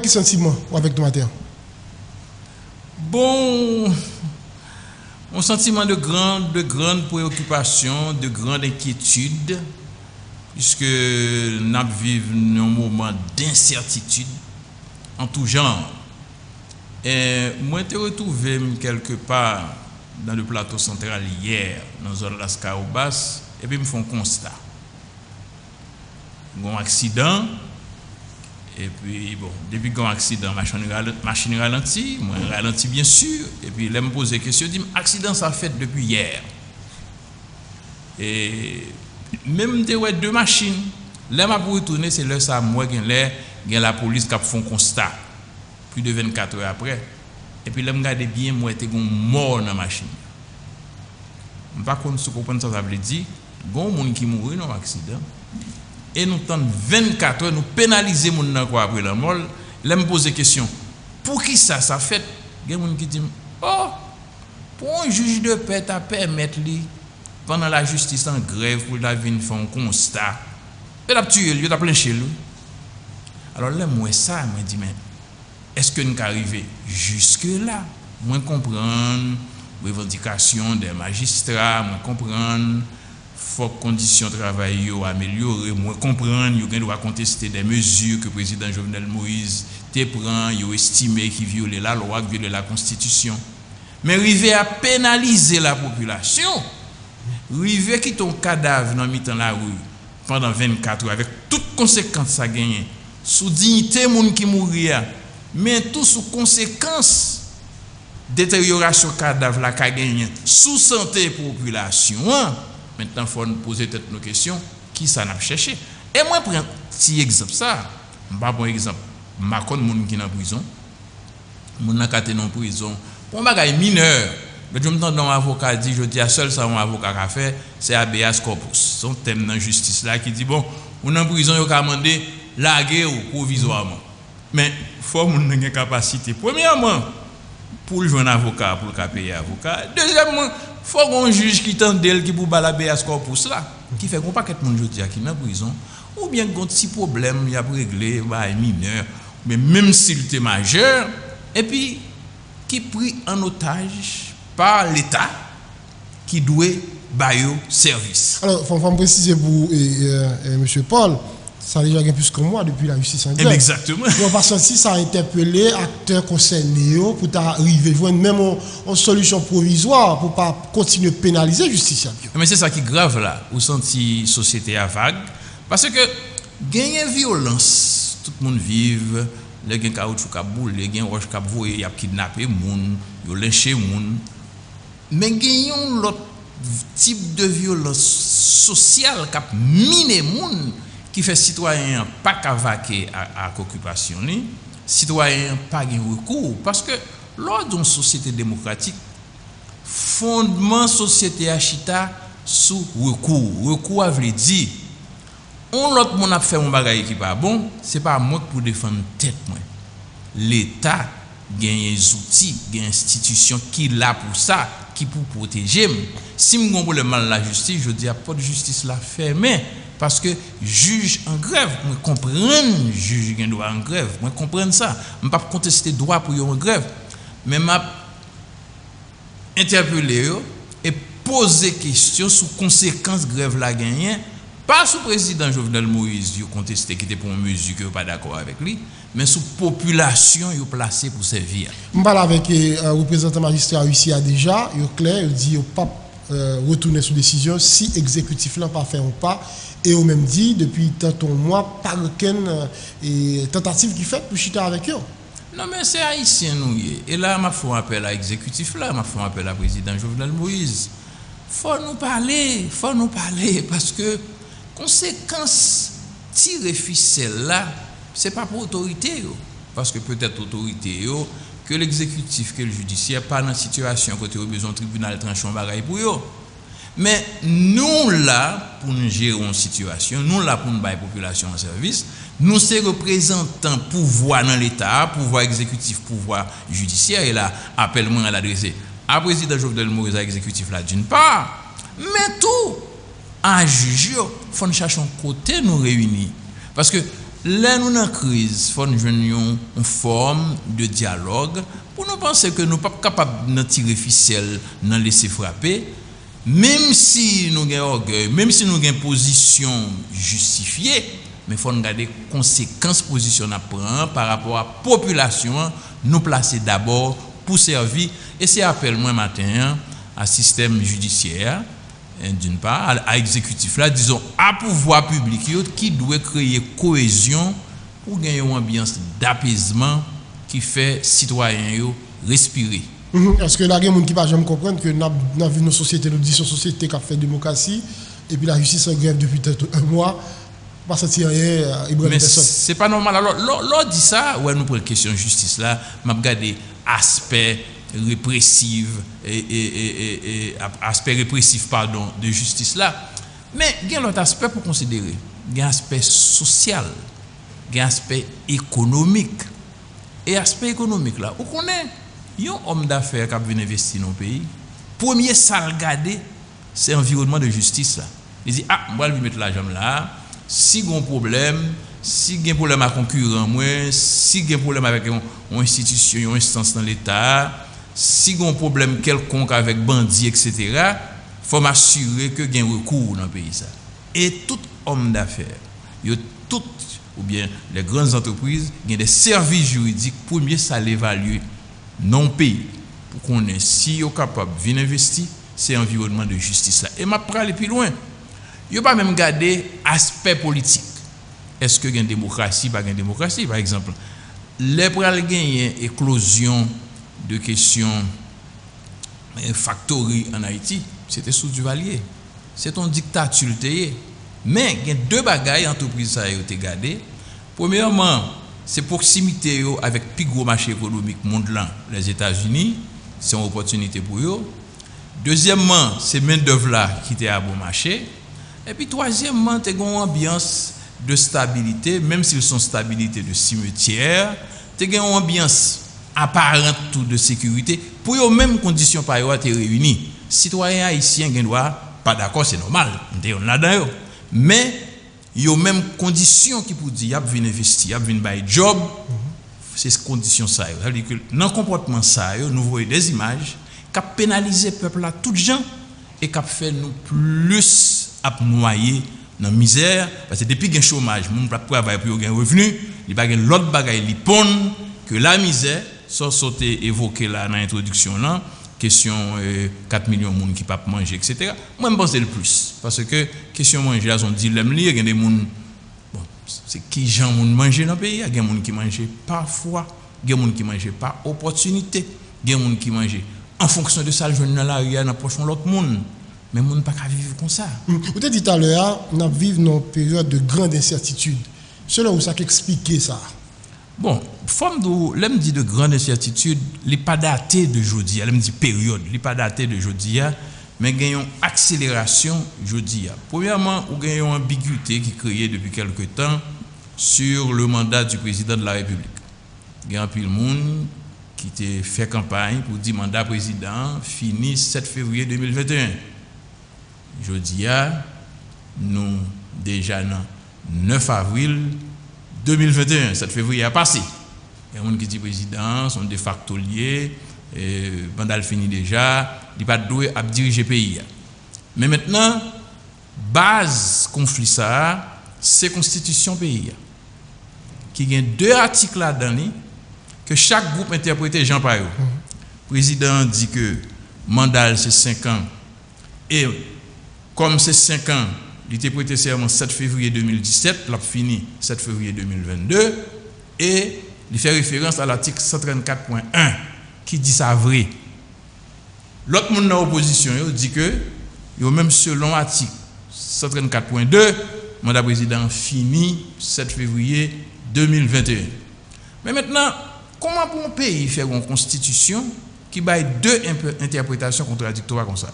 quel sentiment avec ton matin? Bon, un sentiment de grande préoccupation, de grande inquiétude, puisque nous vivons un moment d'incertitude en tout genre. Et moi, je me retrouvé quelque part dans le plateau central hier, dans la zone de las Caobas, et puis je me fais un constat. Il y a un accident, et puis bon, depuis qu'il y a un accident, machine ralentit, moi ralentit bien sûr, et puis là, je me pose des questions, je dis, accident ça fait depuis hier. Et même deux machines, là, je pour retourner, c'est là, ça, moi, il y a la police qui a fait un constat, plus de 24 heures après. Et puis là, je regarde bien, moi, j'étais mort dans la machine. Je ne sais pas si vous comprenez ce que ça veut dire. Il y a des gens qui mourent dans l'accident. Et nous tentons 24 heures, nous pénaliser les gens après la mort. Là, je me pose des questions. Pour qui ça fait? Il y a des gens qui disent, oh, pour un juge de paix, tu as permettre pendant la justice en grève, pour la venir faire un constat. Il a tué, il a plein chez lui. Alors là, moi, ça, je me dis, mais est-ce que nous sommes arrivés jusque-là? Moi, comprendre les revendications des magistrats, moi, comprendre faut que les conditions de travail soient améliorées, moi, comprendre qu'il doit contester des mesures que le président Jovenel Moïse prend, il estimé qu'il violait la loi, qu'il violait la Constitution. Mais arriver à pénaliser la population, arriver qui ton cadavre dans la rue pendant 24 heures, avec toutes conséquences ça gagne, sous dignité des gens qui mourent, mais tout sous conséquence détérioration cadavre la ka gagne sous santé population. Maintenant il faut nous poser peut-être nos questions, qui ça n'a cherché. Et moi prends petit exemple ça, pas bon exemple, ma connais moun qui dans prison, moun n'a katé dans prison pour bagay mineur. Mais je me tente dans avocat dit je dis à seul ça un avocat a fait, c'est habeas corpus. Son thème dans justice là qui dit bon, on en prison yo ka mandé larguer ou provisoirement. Mais faut moun gen capacité premièrement pour le joindre avocat pour le payer avocat. Deuxièmement, faut un juge qui tente d'elle qui pour la habeas corpus là qui fait qu'on paquet monde jodi qui dans prison ou bien gon petit problème y a régler ba mineur mais même s'il était majeur et puis qui pris en otage par l'État qui doit bailler service. Alors, il faut me préciser pour M. Paul, ça a déjà gagné plus que moi depuis la justice en grève. Exactement. Donc, parce que si ça a interpellé acteurs concernés pour arriver à même une solution provisoire pour ne pas continuer à pénaliser la justice. Mais c'est ça qui est grave là, où senti société à vague. Parce que gagner violence, tout le monde vive, les gens caoutchouc qui boule, les gens roche qui voye, il y a kidnappé moun, il y a lynché moun. Mais gagnons l'autre type de violence sociale qui a miné moun qui fait citoyen pas cavaquer à occupation ni citoyen pas gain recours parce que lors d'une société démocratique fondement société achita sous recours veut dire on l'autre mon a fait mon bagage qui pas bon c'est pas moi pour défendre tête moi l'état gagne des outils gagne institution qui là pour ça qui pour protéger si me gon mal la justice je dis pas de justice là fermée parce que juge en grève moi comprendre juge qui doit en grève moi comprendre ça me pas contester droit pour en grève mais m'a interpeller et poser question sous conséquences grève la gagné pas sous président Jovenel Moïse yo contesté qui était pour une mesure que pas d'accord avec lui mais sous population yo placé pour servir. On parle avec le représentant magistrat ici a déjà yo clair il dit yo pas retourner sous décision si exécutif là pas fait ou pas et au même dit depuis tant de mois pas aucune tentative qui fait pour chiter avec eux. Non mais c'est haïtien nous et là m'a fait appel à exécutif là m'a fait appel à président Jovenel Moïse. Faut nous parler parce que conséquence tirer ficelle là c'est pas pour autorité parce que peut-être autorité que l'exécutif que le judiciaire pas dans situation côté besoin tribunal tranchant bagaille pour eux mais nous là pour nous gérer une situation nous là pour nous bailler population en service nous c'est représentants pouvoir dans l'état pouvoir exécutif pouvoir judiciaire et là appelle-moi à l'adresser à président Jovenel Moïse à exécutif là d'une part mais tout à juger faut chercher un côté nous réunir parce que là nous en crise, faut nous joindre une forme de dialogue pour nous penser que nous pas capable de tirer ficelle, d'en laisser frapper, même si nous avons orgueil, même si nous avons une position justifiée, mais faut nous regarder conséquences position à prendre par rapport à la population, nous placer d'abord pour servir et c'est appel moi matin à système judiciaire d'une part à exécutif là disons à pouvoir public qui doit créer cohésion pour gagner une ambiance d'apaisement qui fait citoyens respirer. Est-ce que là il y a des gens qui pas jamais comprendre que dans une société nous disons société qui a fait démocratie et puis la justice en grève depuis peut-être un mois pas sentir rien mais c'est pas normal alors l'on dit ça ouais nous pour la question de justice là m'a regardé aspect répressif et aspect répressif pardon de justice là mais il y a l'autre aspect pour considérer il y a aspect social il y a aspect économique et aspect économique là on connaît un homme d'affaires qui a venu investir dans le pays premier ça regarder c'est environnement de justice là il dit ah moi je vais mettre l'argent là si il y a un problème si il y a un problème à concurrent moi si il y a un problème avec une institution une instance dans l'état si il y a un problème quelconque avec bandits etc. il faut m'assurer que il y a un recours dans le pays ça et tout homme d'affaires tout ou bien les grandes entreprises il y a des services juridiques pour mieux ça l'évaluer non pays pour qu'on ait si est capable de venir investir c'est environnement de justice là et m'a pas aller plus loin il pas même garder aspect politique est-ce que il y a une démocratie pas une démocratie par exemple les pral gagner éclosion de questions factory en Haïti c'était sous Duvalier c'est une dictature mais il y a deux bagailles entreprises ça été gardé premièrement c'est proximité avec plus gros marché économique monde là les États-Unis c'est une opportunité pour eux deuxièmement c'est main d'œuvre là qui était à bon marché et puis troisièmement tu as une ambiance de stabilité même s'ils sont stabilité de cimetière tu as une ambiance apparente tout de sécurité pour les mêmes conditions par eux te réunis citoyens haïtiens qui doit pas d'accord c'est normal on là-dedans mais il y a même conditions qui pour dire y a venir investir y a venir bailler job c'est ces conditions ça veut dire que dans comportement ça nous voyons des images qui pénaliser peuple là tout gens et qui fait nous plus à noyer dans misère parce que depuis qu'il y a chômage moun pas travailler pour gagner revenu il pas gagne l'autre bagaille li pon que la misère sans sauter évoqué là dans l'introduction là question 4 millions de monde qui pas manger etc. moi je pense le plus parce que question manger là son dilemme li il y a des monde bon c'est qui gens monde manger dans pays il y a des monde qui manger parfois il y a des monde qui manger par opportunité il y a des monde qui manger en fonction de ça le jeune dans la rue dans poche l'autre monde mais monde pas qu'à vivre comme ça. Vous avez dit tout à l'heure on vivre dans une période de grande incertitude selon vous ça qu'expliquer ça. Bon, forme de l'aime dit de grande incertitude, n'est pas daté de jeudi, l'aime dit période, n'est pas daté de jeudi, mais gagnons accélération jeudi. Premièrement, ou gagnons ambiguïté qui créée depuis quelque temps sur le mandat du président de la République. Il y a un peu de monde qui a fait campagne pour dire mandat président fini 7 février 2021. Jeudi, nous déjà dans 9 avril 2021, 7 février a passé. Il y a un monde qui dit président, sont de facto liés, mandat fini déjà, il pas doué à diriger le pays. Mais maintenant, base conflit ça, c'est constitution pays. Qui a 2 articles là-dedans que chaque groupe interprète Jean par eux. Le président dit que mandat c'est 5 ans et comme c'est 5 ans, il était prêté serment 7 février 2017, l'a fini 7 février 2022 et il fait référence à l'article 134.1 qui dit ça vrai. L'autre monde dans l'opposition dit que même selon l'article 134.2, mandat président fini 7 février 2021. Mais maintenant, comment pour un pays faire une constitution qui baille 2 interprétations contradictoires comme ça?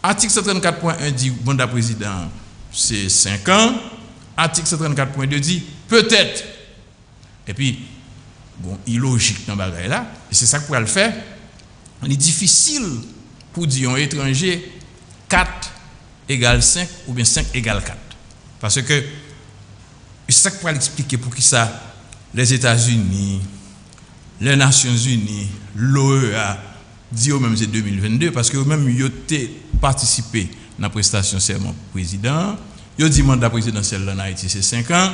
Article 134.1 dit mandat président c'est 5 ans. Article 134.2 dit peut-être. Et puis, bon, illogique dans le bagage là. Et c'est ça qu'on va le faire. Il est difficile pour dire un étranger 4 égale 5 ou bien 5 égale 4. Parce que puis ça pour expliquer pour qui ça les États-Unis, les Nations Unies, l'OEA dit au même c'est 2022 parce que même ils ont participé dans la prestation serment président, ils ont dit mandat présidentiel en Haïti c'est 5 ans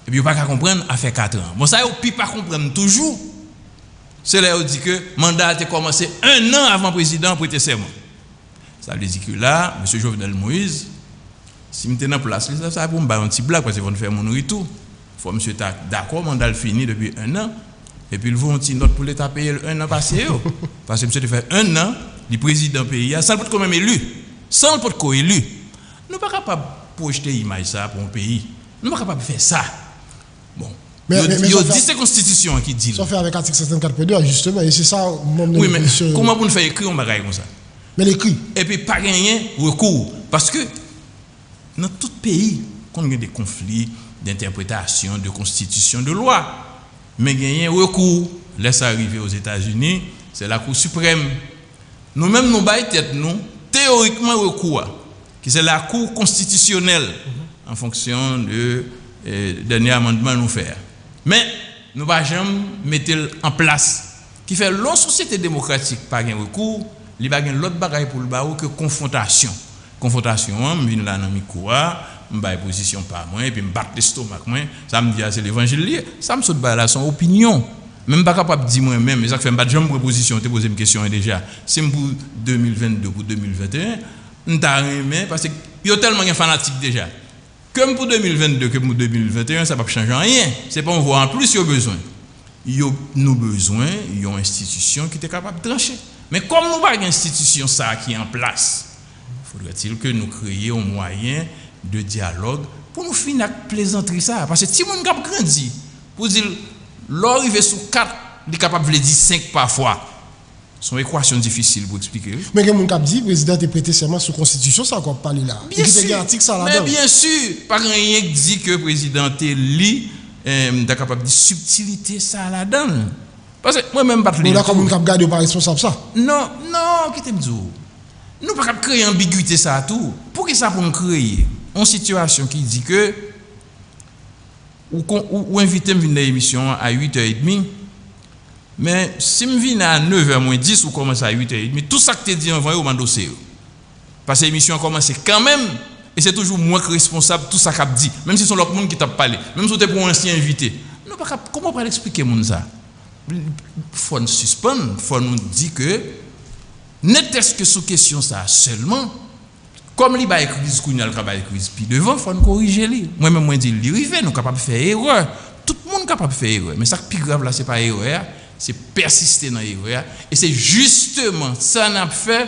et puis ils pas comprendre a fait 4 ans. Bon ça ils pas comprendre toujours. C'est là où dit que le mandat a commencé 1 an avant le président prêter serment. Ça veut dire que là, M. Jovenel Moïse, si je suis en place, ça va pour me faire un petit blague parce qu'ils vont faire mon retour. Il faut que M. d'accord, le mandat fini depuis 1 an. Et puis ils vont une petite note pour l'État payer 1 an passé. Parce que M. a fait 1 an, le président pays, sans le pot quand même élu. Sans le pot co-élu. Nous ne sommes pas capables de projeter l'image ça pour un pays. Nous ne sommes pas capables de faire ça. Bon. Il y a 10 constitutions qui disent. Ça fait avec l'article 54.2, justement, et c'est ça. Oui, mais comment vous faire écrire un bagage comme ça? Mais l'écrit. Et puis pas gagner recours. Parce que dans tout pays, quand il y a des conflits d'interprétation, de constitution, de loi, mais gagner recours, laisse arriver aux États-Unis, c'est la Cour suprême. Nous-mêmes, nous baillons tête, nous, théoriquement recours, qui c'est la Cour constitutionnelle, en fonction de dernier amendement nous faire. Mais nous ne pouvons jamais mettre en place, qui fait l'autre société démocratique pas un recours, il va gagner l'autre bagaille pour le barreau que confrontation. Confrontation, je viens là dans mes cours, je vais position par moi, et puis je batte l'estomac, ça me dit c'est l'évangile, ça me saute là son opinion. Même pas capable de dire moi-même, mais ça fait une jambe proposition, te poser une question déjà. C'est pour 2022, pour 2021, on t'a aimé parce qu'il y a tellement de fanatiques déjà. Comme pour 2022, que pour 2021, ça ne va pas changer rien. C'est pas on voit en plus, il y a besoin. Il y a nos besoins, il y a une institution qui est capable de trancher. Mais comme nous n'avons pas d'institution ça qui est en place, faudrait-il que nous créions un moyen de dialogue pour nous finir avec plaisanterie ça. Parce que si on a grandi, pour dire, l'arrivée sous 4, il est capable de dire 5 parfois. C'est une équation difficile pour expliquer. Mais quand on dit, le président est prêté serment sous la Constitution, ça encore parlé là. Bien sûr. Mais bien sûr, pas rien qui dit que le président est capable de subtilité ça là-dedans. Parce que moi-même, je ne sais pas si on garde pas responsable ça. Non, qui t'aime dire. Nous ne pouvons pas créer ambiguïté ça à tout. Pour que ça pour nous créer une situation qui dit que ou inviter à venir dans l'émission à 8h30, mais si je viens à 9h moins 10 ou commence à 8h30, tout ça que tu dis envoyé au dossier. Parce que l'émission a commencé quand même, et c'est toujours moi qui suis responsable de tout ça qu'a dit, même si c'est l'autre monde qui t'a parlé, même si c'est pour un ancien invité. Comment on peut expliquer ça? Il faut nous suspendre, il faut nous dire que n'était-ce que sous question ça seulement, comme il va écrire discours, il va écrire puis devant, il faut nous corriger. Moi-même, je dis, nous sommes capables de faire erreur. Tout le monde est capable de faire erreur. Mais ça qui est plus grave là, ce n'est pas erreur, c'est persister dans l'erreur. Et c'est justement ça qu'on a fait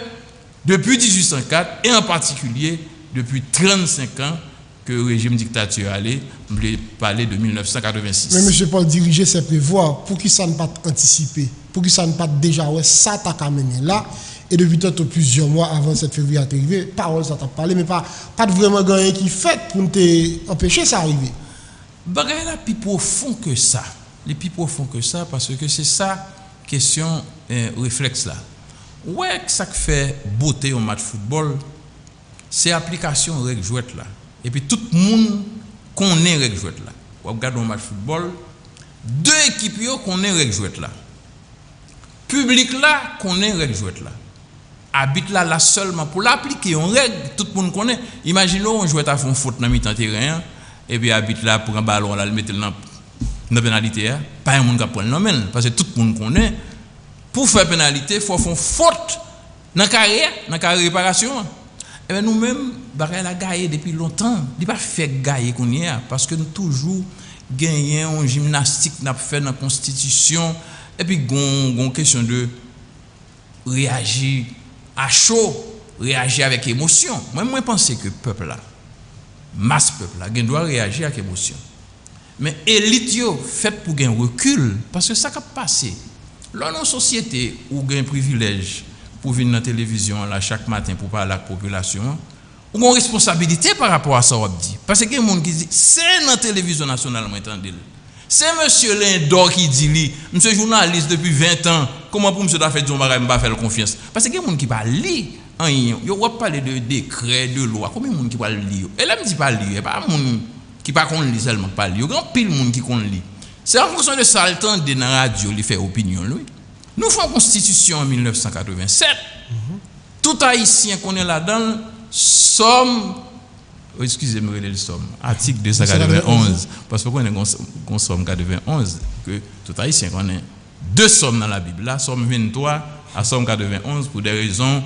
depuis 1804 et en particulier depuis 35 ans que le régime dictature allait parler de 1986. Mais M. Paul diriger, c'est prévoir pour qui ça ne pas anticiper, pour qui ça ne pas déjà ouais ça t'a amené là. Et depuis tantôt plusieurs mois avant cette février arrivé, parole ça t'a parlé, mais pas de vraiment gagner qui fait pour t'empêcher ça arriver. Bagay là plus profond que ça. Les plus profond que ça parce que c'est ça question réflexe là. Ouais, ça qui fait beauté au match football, c'est application règle jouette là. Et puis tout le monde connaît règle jouette là. On regarde un match football, deux équipes connaissent règle jouette là. Public là connaît règle jouette là. Habite là seulement pour l'appliquer en règle, tout le monde connaît. Imaginons on joue à fond faute dans mi-temps terrain et puis habite là pour un ballon là le mettre dans pénalité, pas un monde qui prend non parce que tout le monde connaît. Pour faire pénalité, il faut faire faute dans carrière réparation. Et bien nous-mêmes, Barrel a gagné depuis longtemps. Il n'a pas fait gagner qu'on y a parce que nous toujours gagné en gymnastique n'a fait dans la Constitution et puis une question de réagir à chaud, réagir avec émotion. Moi, je pense que le peuple là, masse peuple là, doit réagir avec émotion. Mais élite fait pour gagner recul parce que ça qui a passé. Là, dans la société où il y a un privilège pour venir dans la télévision là, chaque matin pour parler à la population, ou une responsabilité par rapport à ça, on dit. Parce qu'il y a des gens qui disent, c'est dans la télévision nationale, c'est M. Lindor qui dit, monsieur journaliste depuis 20 ans, comment pour monsieur faire dire que je ne faire confiance? Parce qu'il y a des gens qui parlent lire, il va parler de décret, de loi, combien de gens qui parlent lire? Et là, je ne dis pas lire, il n'y a pas de gens qui pas qu'on lit seulement pas lire, il y a grand pile monde qui qu'on lit. C'est en fonction de ça le temps de dans radio, il fait opinion lui. Nous faisons constitution en 1987. Tout haïtien qu'on est là-dedans somme excusez-moi le somme article 291 parce que qu'on est somme 91 que tout haïtien qu'on est deux sommes dans la Bible là, somme 23 à somme 91 pour des raisons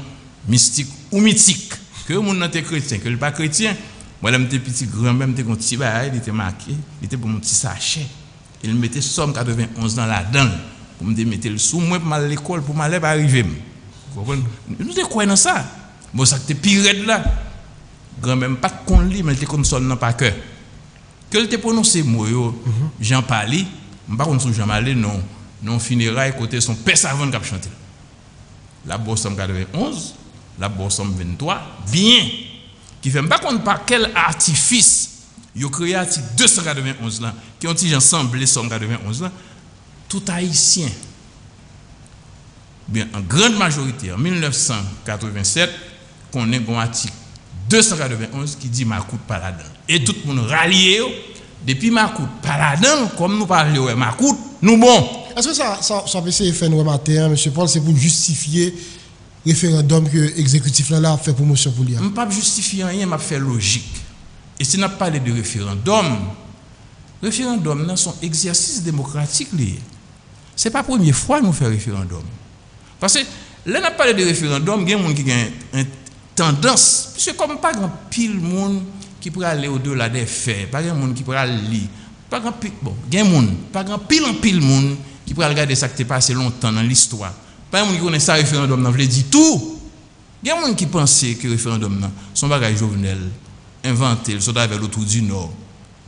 mystiques ou mythiques que mon nan était chrétien que le pas chrétien moi j'étais petit grand-mère m'était un petit bail il était marqué il était pour mon petit sachet il mettait somme 91 dans la dent pour me mettre le sous moi pour mal à l'école pour m'aller pas arriver vous comprenez nous te croyons dans ça bon ça était pire là grand-mère pas qu'on lit mais il était comme ça dans pas cœur que il était prononcé mot Jean Pali pas comme Jean Malé non funérailles côté son père savant qui a chanté la bosse 91 la bosse 23 bien qui fait pas compte par quel artifice yo créé article 291 là qui ont dit ensemble les 191 là tout haïtien bien en grande majorité en 1987 qu'on est un article 291 qui dit Macoute pas là-dedans et tout le monde rallié depuis Macoute pas là-dedans comme nous parlons Macoute nous bon. Est-ce que ça peut essayer de faire un matin, M. Paul, c'est pour justifier le référendum que l'exécutif là a fait promotion pour lui? Je ne peux pas justifier rien, je fais logique. Et si on a parlé de référendum, c'est un exercice démocratique. Ce n'est pas la première fois que nous faisons référendum. Parce que là, on a parlé de référendum, il y a des gens qui ont une tendance, puisque comme pas grand pile monde qui pourrait aller au-delà des faits, pas grand monde qui pourrait lire, pas grand pile, bon, il y a des gens, pas grand pile monde qui pourrait regarder ça qui s'est passé longtemps dans l'histoire. Pas un qui connaît ça référendum, on veut dire tout. Il y a des gens qui pensent que le référendum, son bagage Jovenel, inventé, le soldat vers l'autre du Nord,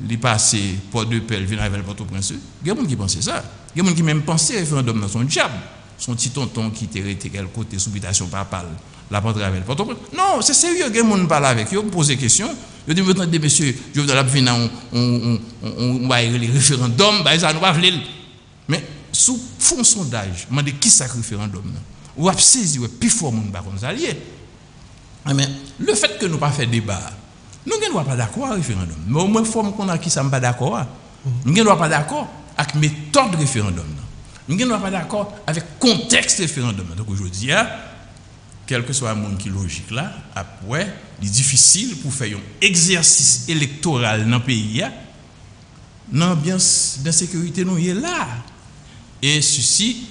il passé Port de Pelle, vient avec le Port-au-Prince. Il y a des gens qui pensent ça. Il y a des gens qui même pensent que le référendum dans son diable. Son petit tonton qui était quel côté, sous habitation papale, la porte avec le Port-au-Prince. Non, c'est sérieux, il y a des gens qui parlent avec. Ils me posent des questions. Ils disent, attendez, monsieur, je vais venir, on va les référendums, ça nous va venir. Mais, sous fond sondage, je me dis qui c'est le référendum? Ou a saisi, plus fort, mon baron allié. Mais le fait que nous pas fait débat, nous ne sommes pas d'accord avec le référendum. Mais au moins, forme qu'on a qui ne sommes pas d'accord. Nous ne sommes pas d'accord avec la méthode du référendum. Nous ne sommes pas d'accord avec le contexte du référendum. Donc aujourd'hui, quel que soit le monde qui est logique là, après, il est difficile pour faire un exercice électoral dans le pays. L'ambiance d'insécurité nous est là. Et ceci,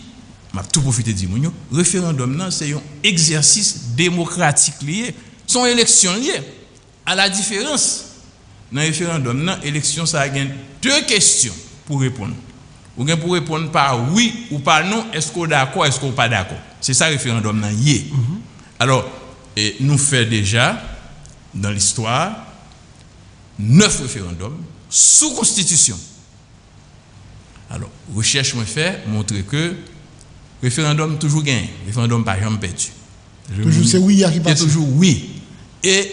je vais tout profiter de dire, le référendum, c'est un exercice démocratique lié, son élection liée. À la différence, dans le référendum, l'élection, ça a deux questions pour répondre. Vous avez pour répondre par oui ou par non, est-ce qu'on est d'accord, est-ce qu'on n'est pas d'accord. C'est ça le référendum. Alors, nous faisons déjà, dans l'histoire, 9 référendums sous constitution. Alors, recherche me fait montrer que le référendum toujours gagne, le référendum pas jamais perdu. Toujours c'est oui qui passe. C'est toujours oui. Et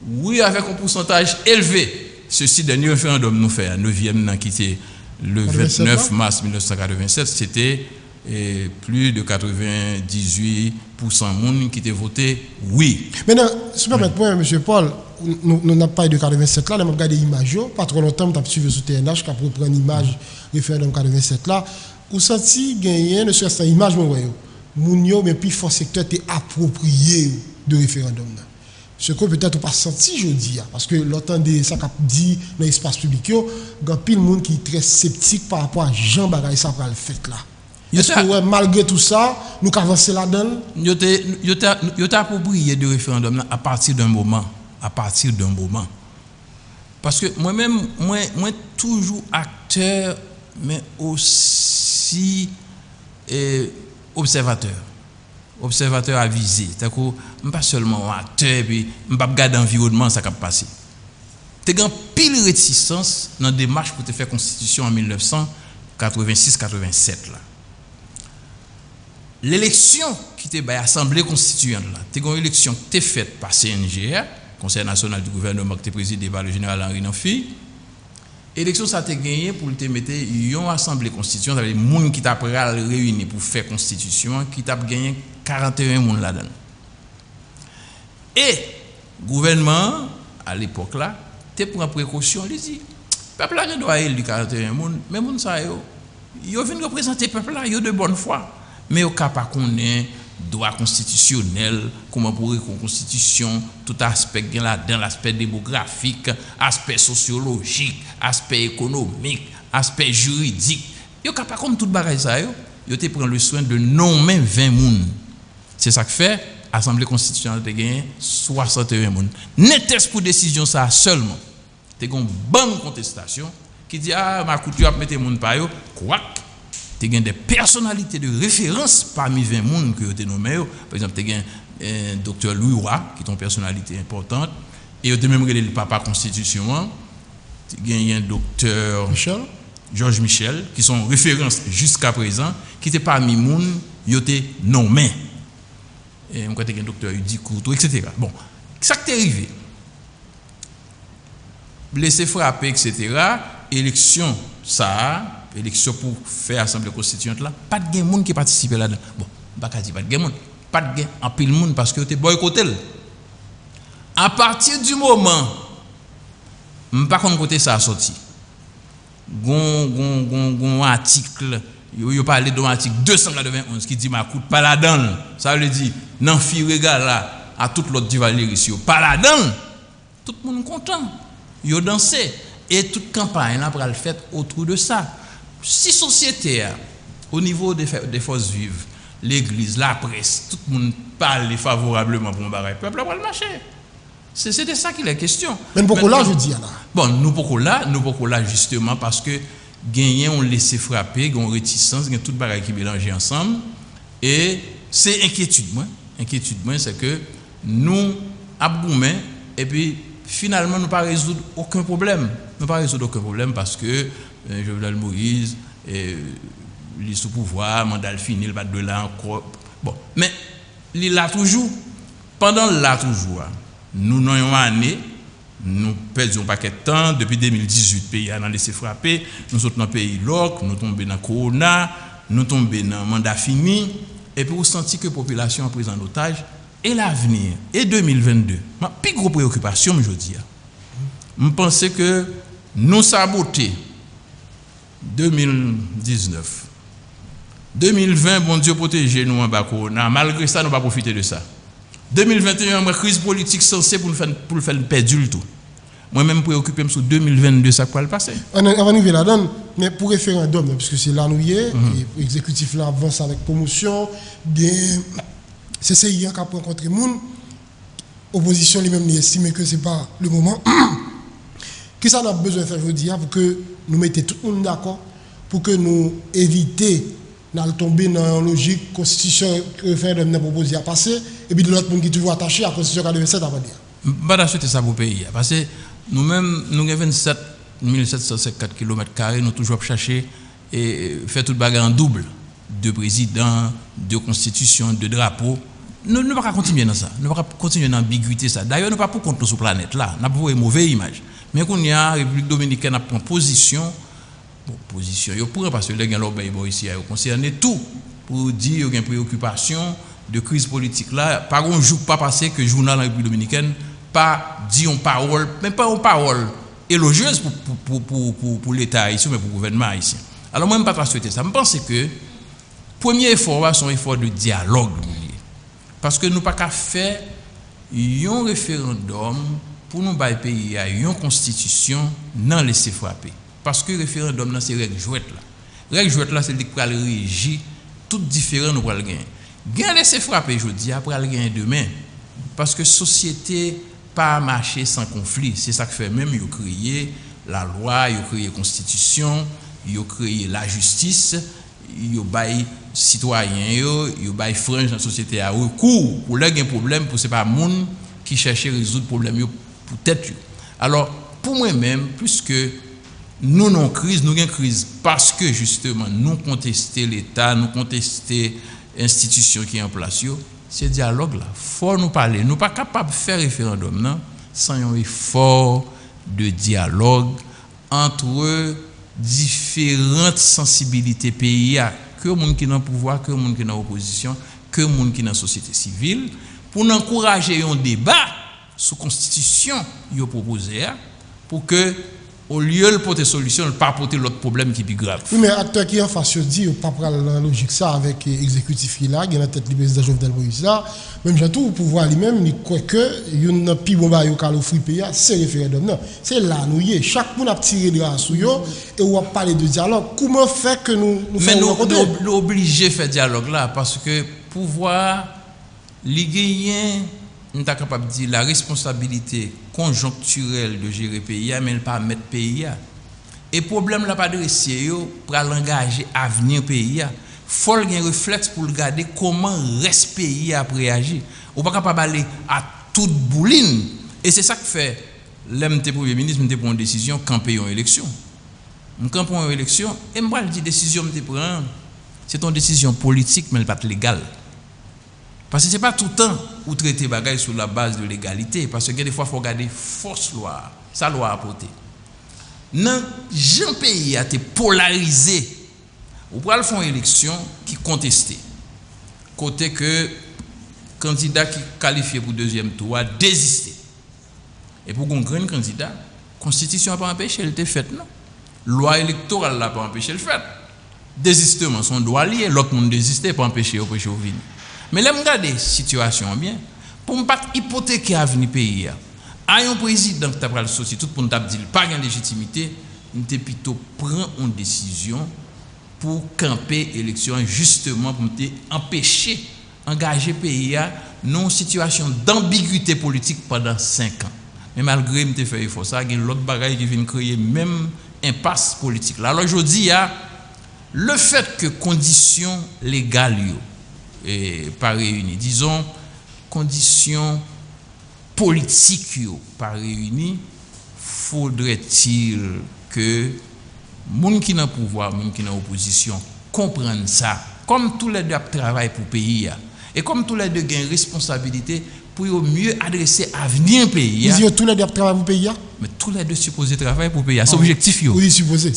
oui avec un pourcentage élevé. Ceci dernier référendum nous fait, 9e qui était le 29 mars 1987, c'était plus de 98% de monde qui étaient voté oui. Maintenant, si vous permettez, M. Paul, nous n'avons pas de 87 là, nous avons regardé l'image, pas trop longtemps, nous avons suivi sur TNH, qui a pris une image référendum 87 là, vous sentez gagner, ne serait-ce qu'une image, mais puis fort secteur est approprié de référendum. Ce que peut-être pas senti, je dis, parce que l'entendez ça qu'a dit dans l'espace public, il y a plein de monde qui est très sceptique par rapport à Jean Bagay, ça va le fait là. Est-ce que malgré tout ça, nous avançons là-dedans? Yo t'a approprié de référendum à partir d'un moment. Parce que moi-même, moi toujours acteur, mais aussi observateur avisé. C'est-à-dire pas seulement acteur, puis je ne pas regarder l'environnement, ça va passer. Tu as pile réticence dans la démarche pour te faire constitution en 1986-87. L'élection qui était à l'Assemblée constituante, c'est une élection qui était faite par CNGR, Conseil national du gouvernement, qui était présidé par le général Henri Nanfi. L'élection, ça a été gagné pour te mettre une Assemblée constituante avec les gens qui t'a réuni pour faire constitution, qui t'a gagné 41 personnes là-dedans. Et le gouvernement, à l'époque là, tu prends précaution, il dit peuple là doit élire 41 moun, mais moun ça yo viennent représenter peuple là, yo de bonne foi, mais au cas pas connaît droit constitutionnel, comment pour une constitution, tout aspect dans l'aspect démographique, aspect sociologique, aspect économique, aspect juridique. Yo pas comme tout bagage ça yo te prend le soin de nommer 20 moun. C'est ça que fait Assemblée constitutionnelle te gagné 61 moun. N'était-ce pour décision ça seulement. Te gon bonne contestation qui dit ma couture a mettre moun pa yo, quoi tu as des personnalités de référence parmi 20 personnes que tu as nommées. Par exemple, tu as docteur Louis Roy, qui est une personnalité importante. Et tu as même le papa constitution. Tu as un docteur Georges Michel, qui sont références jusqu'à présent, qui étaient parmi les gens qui ont été nommés. Et tu as un docteur Udi Courtois, etc. Bon, ça qui est arrivé. Laisser frapper, etc. Élection, ça. Élection pour faire assemblée constituante là, pas de monde qui participe là-dedans. Bon, pas de pas de monde, pas de en pile monde parce que tu boycotté. À partir du moment pas qu'on côté ça a sorti. Gon article, yo parlé d'un article 291 qui dit ma coûte pas là-dedans. Ça veut dire nan fi regal là à toute l'autre Valérie ici, pas là-dedans. Tout le monde content. Yo dansé et toute campagne là pour le faire autour de ça. Si société au niveau des forces vives, l'église, la presse, tout le monde parle favorablement pour un barrage, le peuple va le marcher. C'était ça qui est la question. Mais nous là, je dis là. Bon, nous beaucoup là justement parce que gagnants ont laissé frapper, ont réticence, ont tout barrage qui mélangé ensemble et c'est inquiétude moi, c'est que nous aboumer et puis finalement nous pas résoudre aucun problème. Nous pas résoudre aucun problème parce que Jovenel Moïse, il est sous pouvoir, mandat fini, il va de là encore. Bon, mais il l'a toujours. Pendant là toujours, nous n'avons une année, nous perdons un paquet de temps. Depuis 2018, le pays a laissé frapper. Nous sommes dans le pays loc, nous tombons dans le corona, nous tombons dans le mandat fini. Et puis, vous sentez que la population est prise en otage. Et l'avenir, et 2022, ma plus grosse préoccupation, je dis, je pense que nous saboter 2019. 2020, bon Dieu protégez nous en bas corona. Malgré ça, nous ne pas profiter de ça. 2021, une crise politique censée pour le faire perdre le tout. Moi-même préoccupé sur 2022, ça quoi le passer. On va arriver là-dedans, mais pour référendum, puisque c'est là nous y est, l'exécutif là avance avec promotion, c'est CCI qui a rencontré les gens, l'opposition lui-même estime que ce n'est pas le moment. Qu'est-ce qu'on a besoin de faire, je veux dire, pour que nous mettions tout le monde d'accord, pour que nous évitions de tomber dans une logique constitution référendum n'a proposé à passer, et puis de l'autre monde qui est toujours attaché à la constitution 87 à va dire. Je ne vais pas souhaiter ça pour le pays, parce que nous-mêmes, nous avons 27 754 km², nous toujours chercher et faire toute bagarre en double, de président, de constitution, de drapeau. Nous ne pouvons pas continuer dans ça. Nous ne pouvons pas continuer dans l'ambiguïté. D'ailleurs, nous ne pouvons pas pour compter sur la planète là. Nous avons une mauvaise image. Mais quand il y a la République dominicaine a pris position, il pourrait parce que les gens ici ont concerné tout pour dire qu'il y a une préoccupation de crise politique là. Par un jour, pas passé que le journal de la République dominicaine pas dit une parole, même pas une parole élogieuse pour l'État haïtien, mais pour le gouvernement haïtien. Alors moi, je ne peux pas souhaiter ça. Je pense que le premier effort, c'est un effort de dialogue. Parce que nous ne pouvons pas faire un référendum pour nous faire pays à une constitution non laisser frapper. Parce que le référendum, c'est règle jouette là. Règle jouette là, c'est le qui régir tout différent nous pour le gagner. Gain laisser frapper, je dis, après le gagner demain. Parce que société pas marcher sans conflit. C'est ça que fait même, ils ont créé la loi, ils ont créé la constitution, ils ont créé la justice, ils ont baillé citoyens, ils ont baillé frange dans la société à recours pour leur problème, pour ce pas monde qui cherche à résoudre le problème pour tête. Alors, pour moi-même, puisque nous avons une crise parce que justement nous contestons l'État, nous contestons l'institution qui est en place, c'est dialogue là. Faut nous parler. Nous ne sommes pas capables de faire référendum non, sans un effort de dialogue entre différentes sensibilités pays, que les gens qui sont dans le pouvoir, que les gens qui sont dans l'opposition, que les gens qui sont dans la société civile, pour encourager un débat sur la constitution proposée, pour que au lieu de porter solution, ne pas porter l'autre problème qui est plus grave. Oui, mais acteur qui en face dit, il pas prendre la logique ça avec l'exécutif qui là, il y a la tête du président Jovenel Moïse là, même j'entends le pouvoir lui-même, il croit que il y a un plus bon bail au offrir pays, c'est référendum non, c'est là nous y est, chaque monde a tiré de la sous yo et on va parler de dialogue. Comment faire que nous mais nous obligés de faire dialogue là parce que pouvoir les nous sommes capables de dire la responsabilité conjoncturelle de gérer le pays, mais pas mettre le pays. Et le problème là pas adressé pour l'engager à venir pays. Il faut un réflexe pour regarder comment reste pays à réagir. On pas capable d'aller à toute bouline. Et c'est ça que fait l'MT Premier ministre, me prend une décision camper une élection. On campe une élection et moi je dis décision me prend c'est une décision politique mais pas légale. Parce que ce n'est pas tout le temps où traiter bagaille sur la base de l'égalité. Parce que des fois, il faut regarder force loi, sa loi apportée. Dans un pays a été polarisé. Ou pour aller faire une élection qui contesté. Côté que candidat qui qualifié pour deuxième tour a désisté. Et pour un grand candidat, la Constitution n'a pas empêché le fait, non. Loi électorale n'a pas empêché le fait. Désistement, son droit lié, l'autre monde désisté pour empêcher au venir. Mais là, regarde la situation bien. Pour ne pas hypothéquer l'avenir du pays, à un président qui a sorti tout pour nous dire qu'il n'y a pas de légitimité, nous devons plutôt prendre une décision pour camper l'élection, justement pour empêcher d'engager le pays dans une situation d'ambiguïté politique pendant 5 ans. Mais malgré que je fais ça, il y a l'autre bagaille qui vient créer même impasse politique. Alors aujourd'hui, le fait que conditions légales pas réunies, disons conditions politiques pas réunies, faudrait-il que les gens qui sont dans le pouvoir, les gens qui sont dans l'opposition comprennent ça, comme tous les deux travaillent pour le pays et comme tous les deux ont une responsabilité pour mieux adresser l'avenir du pays. Ils ont tous les deux travaillent pour le pays. Mais tous les deux supposés travailler pour le pays. C'est objectif. Oui, supposé.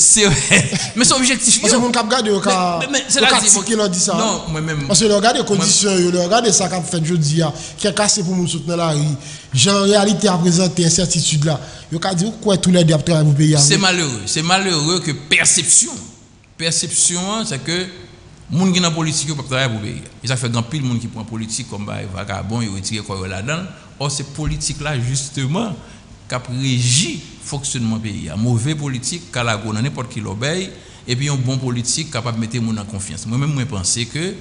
Mais c'est objectif. Parce que mon cap garde c'est là qui leur dit ça. Non, moi-même. Parce que le regard des conditions, le regard de ça qu'a fait aujourd'hui, qui a cassé pour nous soutenir la rue. En réalité, à présenter incertitude là. Il a dit quoi tous les deux travaillent pour le pays. C'est malheureux. C'est malheureux que perception, c'est que les gens qui sont dans la politique ne peuvent pas travailler pour le pays. Et ça fait grand pile de gens qui prennent la politique comme vagabond, ils retirent quoi là-dedans. Or, ces politiques-là, justement, qui régit le fonctionnement du pays. Un mauvais politique, qui a n'importe qui l'obéit, et puis un bon politique capable de mettre les gens en confiance. Moi-même, je pense que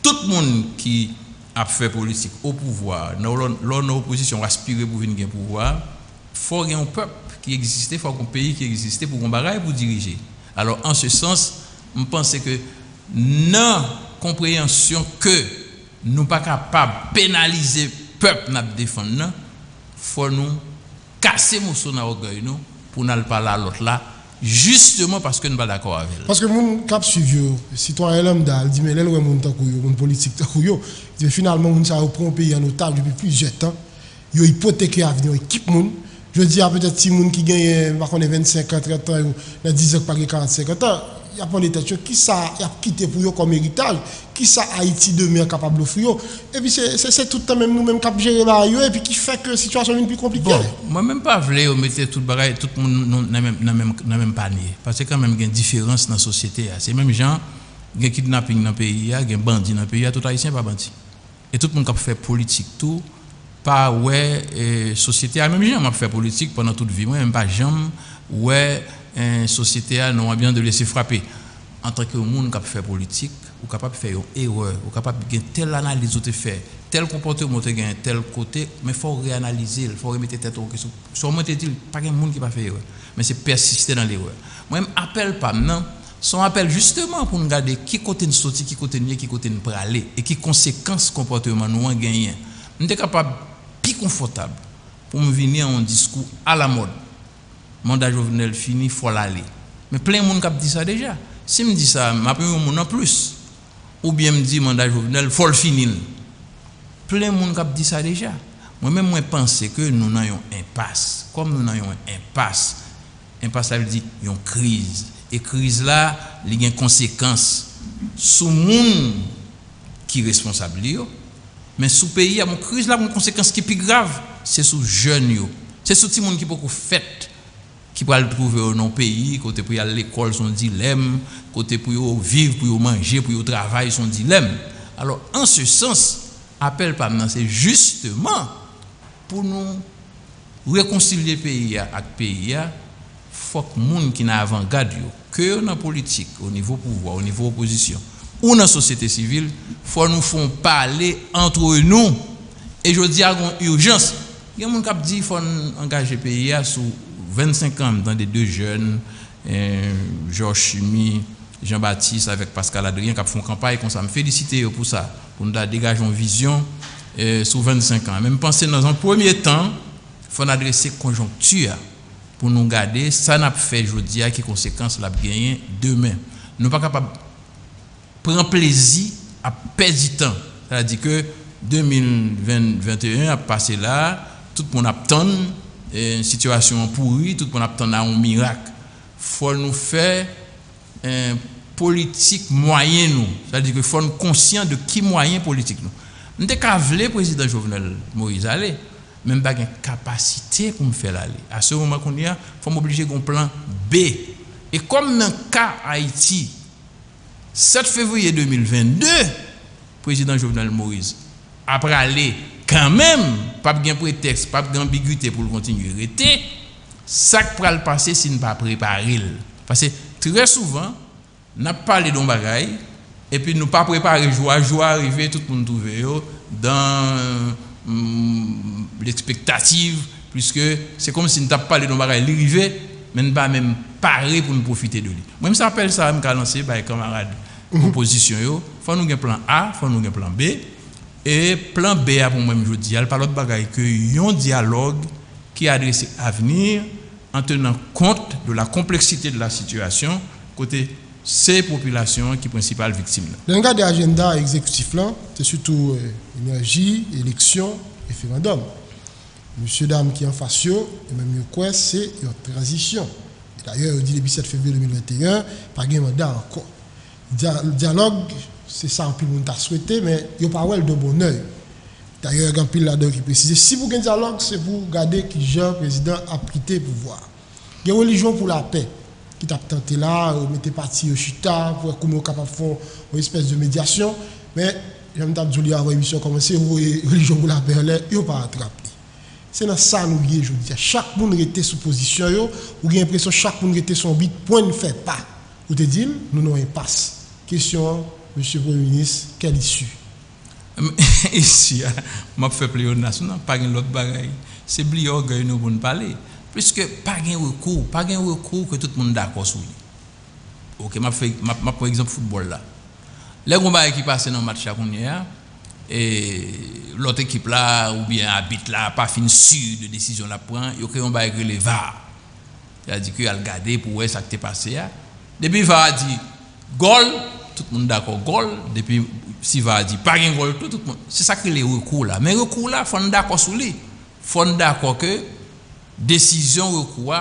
tout le monde qui a fait politique au pouvoir, dans l'opposition, aspire pour venir au pouvoir, il faut qu'il y ait un peuple qui existe, il faut qu'il y ait un pays qui existe pour qu'on bagaille pour diriger. Alors, en ce sens, je pense que non compréhension que nous ne sommes pas capables de pénaliser le peuple nous défendre, il faut nous casser mon orgueil pour ne pas parler à l'autre là, justement parce que nous ne sommes pas d'accord avec elle. Parce que mon cap suivi, citoyen lambda, il dit mais là où mon politique dit finalement on ça prend un pays en otage depuis plusieurs temps, il hypothéqué l'avenir équipe monde. Je dis à peut-être si moun qui gagne 25 ans, 30 ans, dans 10 ans, pas 45 ans, il y a pas d'état qui ça a quitté pour eux comme héritage, qui ça Haïti demain capable d'offrir. Et puis c'est tout le temps même nous-mêmes qui gérer là et puis qui fait que la situation est plus compliquée. Bon, moi même pas voulais mettre tout bagaille tout le monde dans même panier parce que quand même il y a une différence dans la société, c'est même gens il y a kidnapping dans le pays, il y a bandit dans le pays, tout haïtien pas bandit. Et tout le monde qui fait politique tout pas ouais société a même gens m'a fait politique pendant toute vie, moi même pas jamais ouais société a non bien de laisser frapper en tant que monde qui fait politique ou capable de faire une erreur ou capable de telle analyse ou te faire tel comportement te gagne tel côté mais faut réanalyser il faut remettre tête en question soit moi te dit pas un monde qui va faire erreur mais c'est persister dans l'erreur moi même appelle pas non son appel justement pour nous regarder qui côté nous sortir qui côté nous qui côté nous pour aller et qui conséquences comportement nous en gagner nous est capable plus confortable pour me venir en discours à la mode mandat Jovenel fini, il faut l'aller. Mais plein de monde qui dit ça déjà. Si me dit ça, je vais un monde en plus. Ou bien me dit mandat Jovenel, il faut le finir. Plein de monde qui dit ça déjà. Moi-même, je pense que nous avons une impasse. Comme nous avons une impasse, ça veut dire une crise. Et crise là, il y a une conséquence sur le monde qui est responsable. Mais sous le pays, il y a une crise là, une conséquence qui est plus grave. C'est sur les jeunes. C'est sur les gens qui ont fait. qui pourra le trouver dans nos pays, côté pour y aller à l'école son dilemme, côté pour y vivre, pour y manger, pour y travailler son dilemme. Alors en ce sens, appel par maintenant c'est justement pour nous réconcilier pays avec pays, faut que les gens qui sont avant-garde, que dans la politique, au niveau pouvoir, au niveau opposition, ou dans la société civile, faut nous faire parler entre nous. Et je dis à une urgence. Il y a des gens qui disent qu'il faut engager le pays sous 25 ans dans des deux jeunes, Georges Chimie, Jean-Baptiste avec Pascal Adrien qui font campagne comme ça. Je félicite pour ça, pour nous dégager une vision sous 25 ans. Même penser dans un premier temps, il faut adresser conjoncture pour nous garder. Ça n'a pas fait aujourd'hui, qui conséquences la gagner demain. Nous ne sommes pas capables de prendre plaisir à perdre du temps. C'est-à-dire que 2021 a passé là, tout le monde attend une situation pourrie, tout le monde attend un miracle. Il faut nous faire une politique moyen nous. C'est-à-dire qu'il faut nous conscient de qui moyen politique nous. Nous n'avons qu'à vouloir le président Jovenel Moïse aller, même pas une capacité pour me faire aller. À ce moment qu'on y a, il faut m'obliger à un plan B. Et comme dans le cas Haïti, 7 février 2022, président Jovenel Moïse, après aller quand même, pas de prétexte, pas d'ambiguïté pour continuer à rester, ça qui va le passer si nous ne pas préparer. Parce que très souvent, nous n'avons pas parlé d'un bagaille, et puis nous n'avons pas préparé jour arriver, tout le monde trouver dans l'expectative, puisque c'est comme si nous n'avons pas parlé d'un bagaille arriver, mais nous n'avons pas même paré pour nous profiter de lui. Moi, je m'appelle ça, je me lancer par les camarades opposition. Il faut nous un plan A, il faut nous un plan B. Et plan B, pour moi, je dis, il n'y a pas d'autre bagaille que un dialogue qui est adressé à venir en tenant compte de la complexité de la situation côté ces populations qui sont principales victimes. Dans le cas de l'agenda exécutif, c'est surtout énergie, élection, référendum. Monsieur, dame qui est en face, et même quoi, c'est une transition. D'ailleurs, il dit le 17 février 2021, pas de mandat encore. Le dialogue, c'est ça que tout le monde a souhaité, mais il n'y a pas de bon oeil. D'ailleurs, il y a un pile là-dedans qui précise, si vous avez un dialogue, c'est pour garder qui Jean président a quitté le pouvoir. Il y a une religion pour la paix qui t'a tenté là, mettez parti au chita, pour comment capable de faire une espèce de médiation, mais j'aime dit avant l'émission commencer, religion pour la paix, il n'y a pas attrapé. C'est dans ça que nous guidons aujourd'hui. Chaque monde était sous position, ou avez l'impression que chaque monde était son but, point ne fait pas. Vous te dites, nous n'avons pas. Question, monsieur le Premier ministre, quelle issue? Ici, je fais plus national, pas de l'autre bagaille. C'est blier orgueil nous pour nous parler. Puisque pas de recours que tout le monde est d'accord sur lui. Ok, je prends exemple football là. Les combats qui passent dans le match à et l'autre équipe là, ou bien habite là, pas fin sûr de décision là, il y a un bail les VAR. C'est-à-dire qu'il a regardé pour voir ce qui est passé. Depuis VAR a dit goal, tout le monde d'accord goal. Depuis si VAR a dit pas un goal, tout le monde. C'est ça que les recours là. Mais recours là, il faut d'accord sur lui. Il faut d'accord que décision recours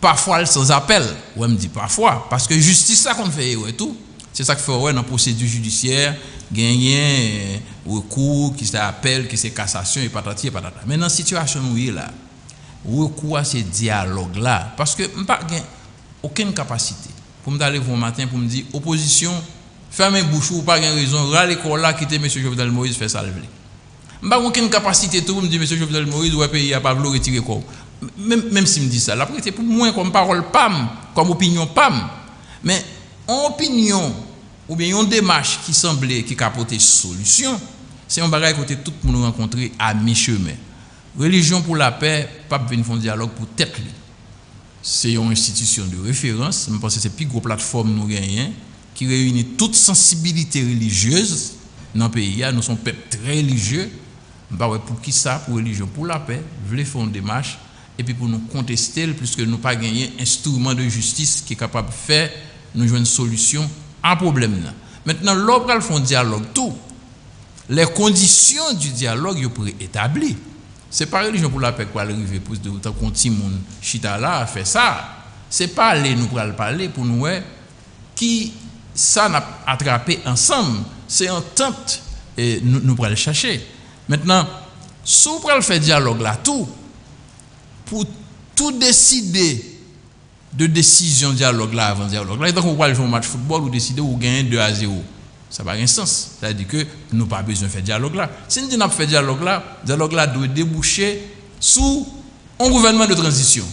parfois sans appel. Ouais, me dit parfois parce que justice ça qu'on fait et tout. C'est ça qu'il faut dans la procédure judiciaire, gagner recours, qui s'appelle, qui c'est cassation et patati et patata. Mais dans la situation où il est là, recours à ce dialogue là, parce que je n'ai pas aucune capacité pour me aller voir matin pour me dire opposition, fermez bouche ou pas de raison, râle l'école là, quitter M. Jovenel Moïse, faire ça. Je n'ai pas aucune capacité pour me dire M. Jovenel Moïse, ouais, pays a pas voulu retirer quoi. Même si me dit ça, la c'est pour moi comme parole PAM, comme opinion PAM. Mais en opinion, ou bien une démarche qui semblait qui capotait solution, c'est un bagage que tout le monde rencontré à mi-chemin. Religion pour la paix, pas venir faire un dialogue pour tête. C'est une institution de référence. Je pense que c'est la plus grosse plateforme nous gagnons qui réunit toute sensibilité religieuse dans le pays. Nous sommes peuple très religieux. Pour qui ça? Pour religion pour la paix, nous voulons faire une démarche et puis pour nous contester, puisque nous n'avons pas gagné un instrument de justice qui est capable de faire nous jouer une solution à un problème. Maintenant, l'opéra font dialogue tout. Les conditions du dialogue sont établies. Ce n'est pas religion pour la paix pour arriver pour de autant qu'on monde chita là fait ça. Ce n'est pas aller nous pour parler pour nous qui ça n'a attrapé ensemble. C'est en tente et nous pour aller chercher. Maintenant, si on peut faire dialogue là tout pour tout décider de décision dialogue là avant dialogue. Là, quand on va jouer un match de football ou décider ou gagner 2-0. Ça n'a pas de sens. C'est-à-dire que nous n'avons pas besoin de faire dialogue là. Si nous avons fait dialogue là doit déboucher sous un gouvernement de transition.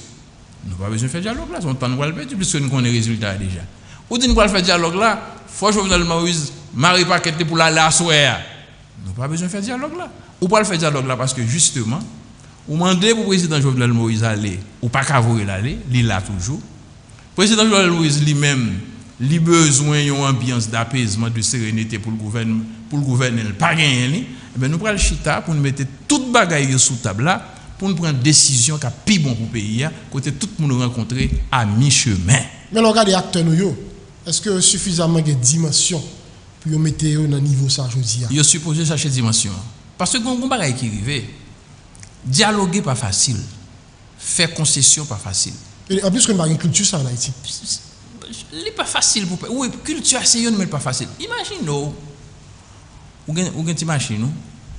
Nous n'avons pas besoin de faire dialogue là. On ne va pas le faire puisque nous connaissons les résultats déjà. Ou dit nous allons faire dialogue là, il faut que Jovenel Moïse marie paquet pour la soirée. Nous n'avons pas besoin de faire dialogue là. Ou pas le faire dialogue là parce que justement, ou demander pour le président Jovenel Moïse aller, ou pas qu'à voir l'aller, il là toujours. Le président Jovenel Moïse lui-même, il a besoin d'une ambiance d'apaisement, de sérénité pour le gouvernement, pas gagner. Nous prenons le chita pour nous mettre toute bagaille sous table là, pour nous prendre une décision qui est plus bon pour le pays, côté tout le monde rencontrer à mi-chemin. Mais regardez les acteurs, est-ce que suffisamment de dimensions pour mettre dans le niveau ça aujourd'hui? Il est supposé chercher dimension. Parce que quand on bagaille qui arrive, dialoguer pas facile, faire concession pas facile. Et en plus, qu'on a une culture ça en Haïti. Ce n'est pas facile pour. Oui, culture c'est mais pas facile. Imaginez, vous avez une machine,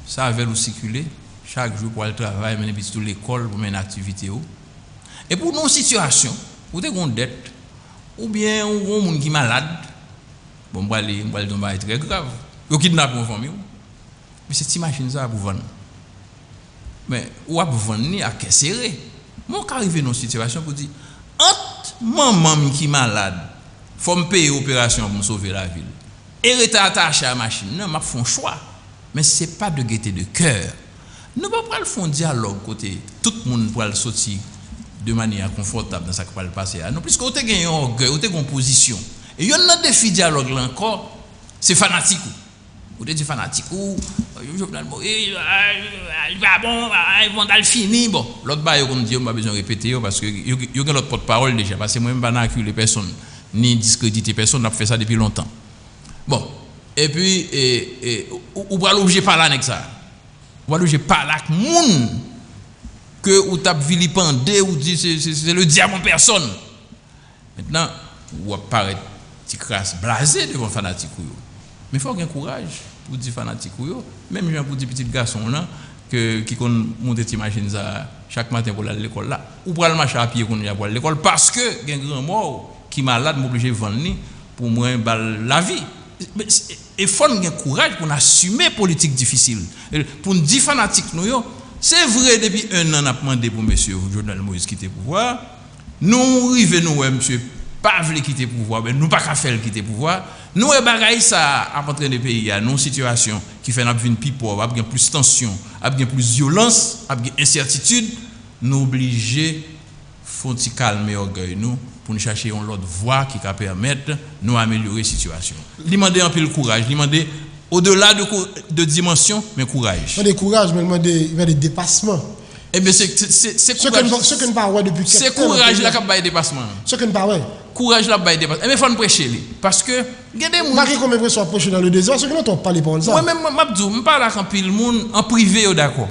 ça va circuler chaque jour pour aller travailler, mener tout l'école pour mener une activité. Et pour nos situations, vous avez une dette, ou bien un monde qui est malade, bon, on va aller dans un très grave. Vous kidnappez une famille. Mais cette machine ça pour vendre. Mais ou pour vendre à caisse serré. Moi quand arrive dans une situation pour dire entre maman qui est malade, faut me payer opération pour me sauver la ville. Et rester attaché à la machine, non, m'a fait un choix. Mais c'est pas de gaieté de cœur. Nous pas pas le fond dialogue côté tout le monde pour le sortir de manière confortable dans ça qui va le passer. Non, puisque vous avez gagné un orgueil, vous avez une position. Et il y a un défi dialogue là encore, c'est fanatique. Vous avez dit fanatique ou il va bon, ils vont dans le fini. Bon, l'autre bail on dit on a besoin de répéter parce que il y a l'autre porte-parole déjà parce que moi même pas n'acculer personne ni discréditer personne, on a fait ça depuis longtemps. Bon, et puis on va l'objet par là avec ça. On va l'objet par là avec monde que ou t'a vilipendé ou dit c'est le diable en personne. Maintenant, ou apparaît petit crasse blasé devant fanatique. Mais il faut avoir courage pour dire fanatique. Même pour dire petit garçon là, qui monte des machines chaque matin pour aller à l'école là, ou pour aller marcher à pied pour aller à l'école parce que il y a un grand mort qui est malade, m'oblige à vendre pour moi la vie. Et il faut avoir courage pour assumer la politique difficile. Pour dire fanatique, c'est vrai, depuis un an, on a demandé pour M. Jovenel Moïse quitter le pouvoir. Nous arrivons, monsieur, pas voulu quitter le pouvoir, mais nous pas qu'à faire quitter le pouvoir. Nous, bagaille ça à entrer le pays à une situation qui fait une plus pauvre, avec plus de tension, avec plus de violence, avec incertitude. Nous obligés, faut calmer orgueil nous pour nous chercher une autre voie qui va permettre de nous améliorer la situation. Demander un peu le courage, demander au-delà de dimension, mais courage. Pas de courage, mais demander des dépassements. Eh bien, c'est courage. Ce que nous parlons depuis quelques temps. C'est courage là qui a dépassement. Ce que nous parlons. Courage là qui dépassement. Mais il faut nous prêcher. Parce que, regardez, moi, je ne sais pas si on prêcher dans le désert, ce que nous n'entendons pas les paroles. Moi-même, je parle avec un pile monde en privé, d'accord.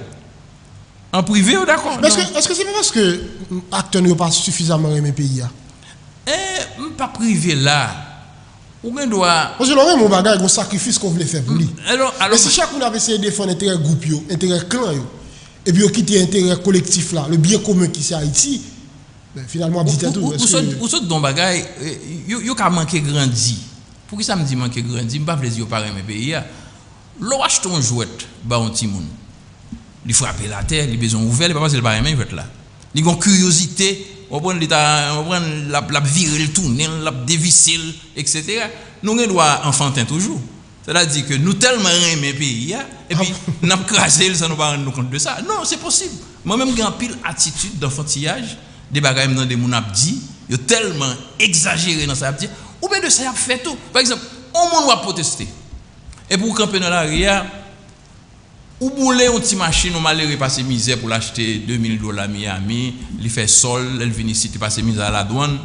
En privé, d'accord. Est-ce que c'est pas parce que l'acteur n'a pas suffisamment aimé le pays? Pas privé là. Ou bien doit. Parce que l'on mon bagage, un sacrifice qu'on voulait faire pour lui. Alors, mais si chacun avait essayé de défendre l'intérêt groupe, l'intérêt clan, et puis quitter l'intérêt collectif là, le bien commun qui c'est Haïti, finalement, dit tout. Ou ça, dans bagage, il a manqué grandi. Pour qui ça me dit manquer grandi? Je ne vais pas dire pareil, mes pays. L'on achète un jouet, bah un petit monde. Il frappe la terre, il a besoin ouvert, il ne va pas se le barrer, mais il va être là. Il a une curiosité. On prend la virer, le tourner, la dévisser, etc. Nous devons enfantin toujours. C'est-à-dire que nous tellement aimons le pays, et puis nous avons crasé, ça nous pas rendre compte de ça. Non, c'est possible. Moi-même, j'ai une pile attitude d'enfantillage, des bagages dans des gens dit, ils ont tellement exagéré dans ça. Ou bien de ça, ils fait tout. Par exemple, on va protester. Et pour camper dans l'arrière, ou bouler une petite machine, on m'a repasser misère pour l'acheter $2000 à Miami, il fait sol, elle vient ici, il passe misère à la douane,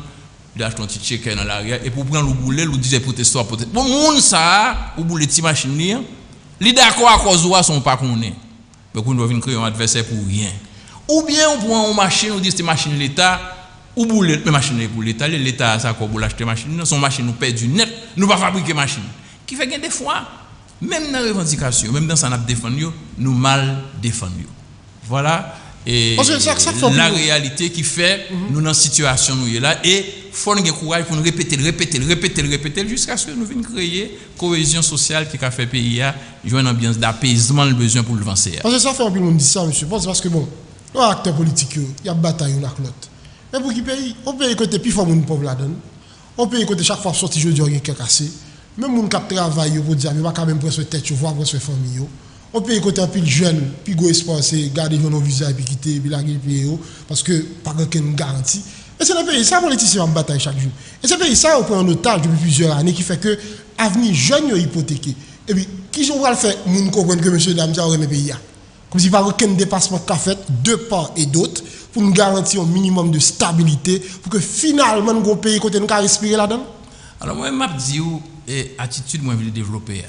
il achète un petit checker dans l'arrière, et pour prendre le boulet, il disait protester. Bon, moun ça, ou bouler petite machine, il d'accord à cause de son pas qu'on est. Mais qu'on doit venir créer un adversaire pour rien. Ou bien on prend une machine, on dit c'est machine l'État, ou bouler, mais machine pour l'État, ça quoi pour l'acheter machine, son machine nous perd du net, nous pas fabriquer machine. Qui fait que des fois, même dans la revendication, même dans ça, nous défendu, nous mal défendu. Voilà. et Parce que ça fait la réalité qui fait nous dans situation nous là et faut nous courage pour nous répéter jusqu'à ce que nous venions créer cohésion sociale qui a fait pays à jouer une ambiance d'apaisement le besoin pour le avancer. Parce que ça fait un peu le monde dit ça monsieur parce que bon les acteurs politiques il y a bataille avec l'autre. Mais pour qui pays on paye côté plus fort mon pauvre là-dedans. On paye côté chaque fois sorti jeudi on quelqu'un cassé. Même mon cap travail pour dire mais pas quand même presque tête tu vois presque famille. On paye côté un pile jeune puis go espoir c'est garder nos visage puis quitter puis la pays parce que pas aucune garantie. Et c'est le pays, ça, politicien en bataille chaque jour. Et c'est le pays, ça, on prend en otage depuis plusieurs années qui fait que l'avenir jeune est hypothéqué. Et puis, qui j'en va le faire, nous comprenons que monsieur Dame, ça aurait mes pays. Comme si pas aucun dépassement qu'a fait de part et d'autre pour nous garantir un minimum de stabilité pour que finalement, nous, pays côté nous, respirer là-dedans. Alors, moi, je dis, attitude, moi, je veux développer.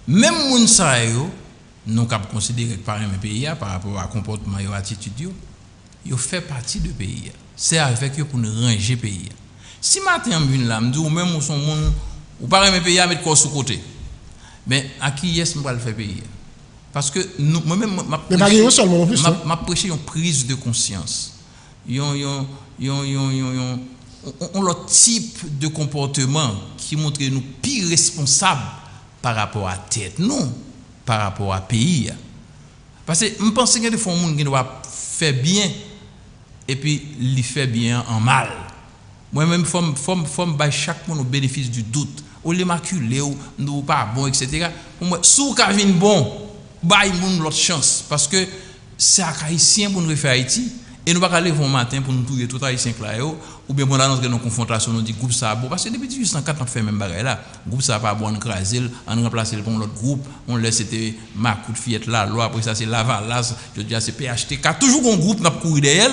Même moun sa yo, nous avons considéré par un pays par rapport à comportement et attitude, yo fait partie de pays. C'est avec eux pour nous ranger le pays. Si matin on vient là, me dit ou même son monde ou pas un pays à mettre quoi sous côté. Mais à qui est-ce qu'on va le faire pays? Parce que nous moi-même mais pas rien seulement en plus. m'a prêché une prise de conscience. On l'autre type de comportement qui montre nous pire responsables par rapport à tête non par rapport à pays. Parce que je pense que des fois monde qui doit faire bien et puis il fait bien en mal. Moi-même, faut me chaque monde au bénéfice du doute. Ou l'immaculé, ou nous pas bon, etc. Pour moi, si vous avez bon, bail moun l'autre chance. Parce que c'est un haïtien pour nous refaire Haïti. Et nous ne pouvons pas aller au matin pour nous tuer tout haïtien là. Ou bien pour annoncer nos confrontations, nous dit groupe ça bon. Parce que depuis 1804, on fait même bagarre là. Groupe ça pas bon, on crase, on remplace le pour l'autre groupe. On laisse c'était ma coup de fillette là, loi, après ça c'est Lavalas, je dis c'est PHTK. Toujours un groupe n'a couru derrière.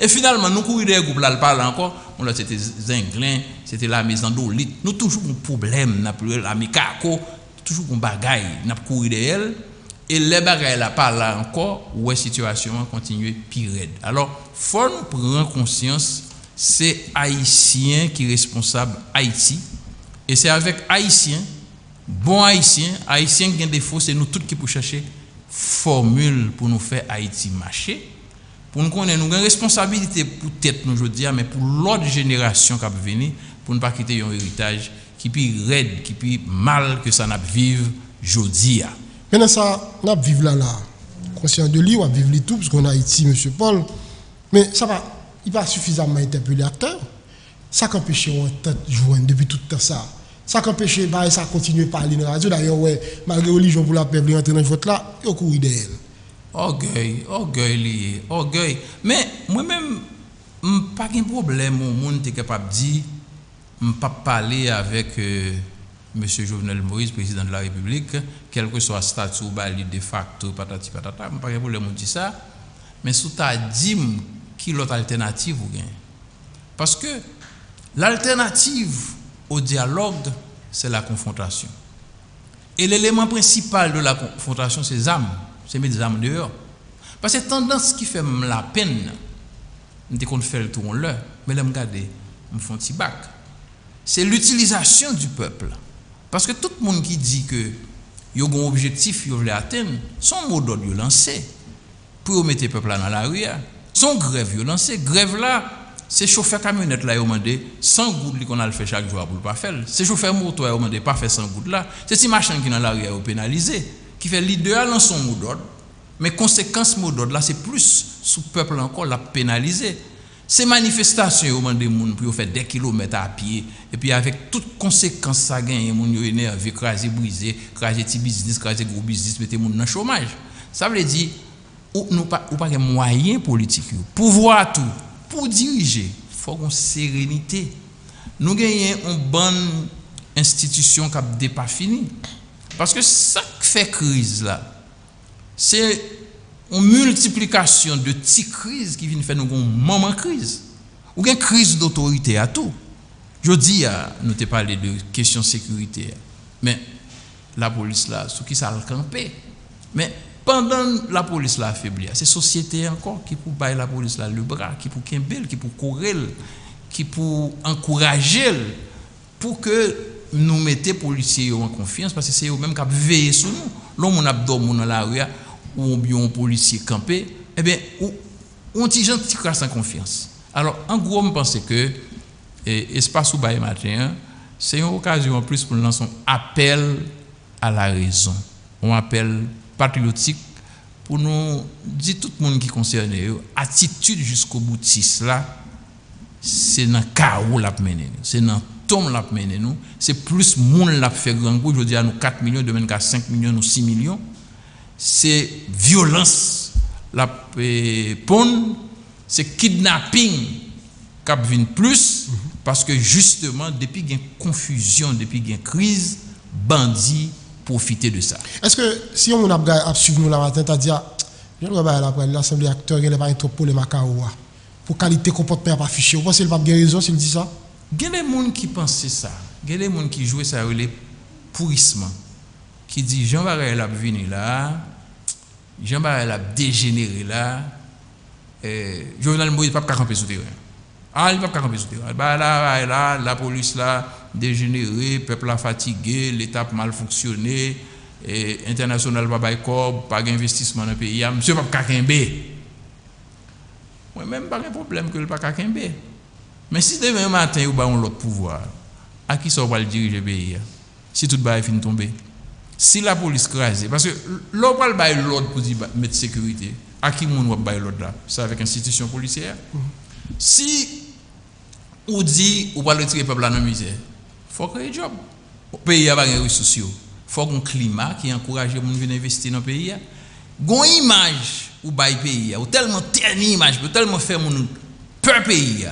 Et finalement, nous courons des groupes là, le parle encore. On l'a c'était Zinglin, c'était la maison d'Olite. Nous toujours un problème, n'a plus la Mikako, toujours un bagaille, n'a couru derrière. Et les bagailles là parle là encore, où la situation continue pire. Alors, faut nous prendre conscience, c'est Haïtien qui est responsable Haïti. Et c'est avec Haïtien, bon Haïtien qui a des défauts, c'est nous tous qui pour chercher formule pour nous faire Haïti marcher. Pour nous connaître, nous avons une responsabilité pour tête nous aujourd'hui, mais pour l'autre génération qui va venir, pour ne pas quitter un héritage qui est plus raide, qui est plus mal que ça n'a vivre aujourd'hui. Maintenant, ça, on a vivre là, conscient de lui, on va vivre tout, parce qu'on a Haïti, M. Paul. Mais ça va, il va suffisamment interpeller l'acteur. Ça qui empêche on tête joindre depuis tout le temps ça. Ça qui empêche, ça continue à parler dans la radio. D'ailleurs, ouais, malgré la religion pour la peuple, rentrer dans le vote là, il y a couru d'elle. Orgueil. Mais moi-même, je n'ai pas de problème au monde qui est capable de dire, je ne peux pas parler avec M. Jovenel Moïse, président de la République, quel que soit le statut de facto, patati patata, je n'ai pas de problème de dire ça. Mais si tu as dit qui est l'autre alternative, parce que l'alternative au dialogue, c'est la confrontation. Et l'élément principal de la confrontation, c'est les armes. C'est mettre des armes dehors. Parce que tendance qui fait la peine, dès qu'on fait le tour là, mais là, regardez, me font petit bac. C'est l'utilisation du peuple. Parce que tout le monde qui dit que il y a un objectif, il veut atteindre, son mot d'ordre lancé pour mettre le peuple là dans la rue. Son grève lancé, grève là, c'est chauffeur camionnette là, il a demandé 100 gouttes qu'on a le fait chaque jour pour ne pas faire. C'est chauffeur moto, il a demandé pas faire 100 gouttes là. C'est si machin qui dans la rue est pénalisé. Qui fait l'idéal dans son mot d'ordre, mais conséquence mot d'ordre là c'est plus sous peuple encore la pénaliser. Ces manifestations au des monde pour faire des kilomètres à pied et puis avec toutes conséquences ça gagne moun yo énervé, craser brisé, craser petit business, craser gros business, mettre moun dans chômage. Ça veut dire ou pas de moyens politiques pour voir tout, pour diriger, faut une sérénité. Nous gagnons une bonne institution qui n'est pas finie. Parce que ça qui fait crise là, c'est une multiplication de petites crises qui viennent faire nous un moment crise. Ou une crise d'autorité à tout. Je dis, nous t'ai parlé de questions sécurité, mais la police là, ce qui ça le camper. Mais pendant la police là affaiblie, c'est la société encore qui pour bailler la police là le bras, qui pour kembel, qui pour courir, qui pour encourager pour que nous mettons les policiers en confiance parce que c'est eux-mêmes qui veillent sur nous. L'homme a dormi dans la rue ou bien un policier campé eh bien, on dit gentil sans confiance. Alors, en gros, je pense que espace ou bail matin, c'est une occasion en plus pour nous lancer un appel à la raison, un appel patriotique pour nous dire tout le monde qui est concerné, attitude jusqu'au boutiste là, c'est dans le chaos la mener, c'est dans le tombe la mener nous, c'est plus monde la fait grand coup, je dis à nous 4 millions, demain à 5 millions ou 6 millions, c'est violence la pon, c'est kidnapping qui vient plus parce que justement depuis qu'il y a confusion, depuis qu'il y a crise, bandits profiter de ça. Est-ce que si on a suivi nous la matin, tu as dit, l'Assemblée acteur, il n'y a pas trop pour les Macao, pour qualité comportement pas affiché. Vous pensez qu'il n'y a pas de raison s'il dit ça? Il y a des gens qui pensent ça. Il y a des gens qui jouent ça avec les pourrissements. Qui disent Jean Barrel a venu là, Jean Barrel a dégénéré là, Jovenel Moïse ne peut pas camper sous terrain. Ah, il ne peut pas camper sous terrain. Là, la police là, dégénérée, peuple a fatigué, l'État a mal fonctionné, international pas bail corps, pas d'investissement dans le pays. Monsieur pas camper. Moi même pas de problème que le pas camper. Mais si demain matin ou on l'autre pouvoir, à qui ça va le diriger le pays? Si tout le fin tomber. Si la police crase, parce que l'on va bailler l'ordre pour dire mettre sécurité, à qui on va bailler l'ordre là? C'est avec institution policière. Si on dit on va le tirer peuple dans la misère, il faut créer un job. Le pays a des ressources sociaux. Il faut un climat qui encourage les gens à venir investir dans le pays. Gon image ou bail pays, ou tellement terni image, ou tellement faire mon peur pays.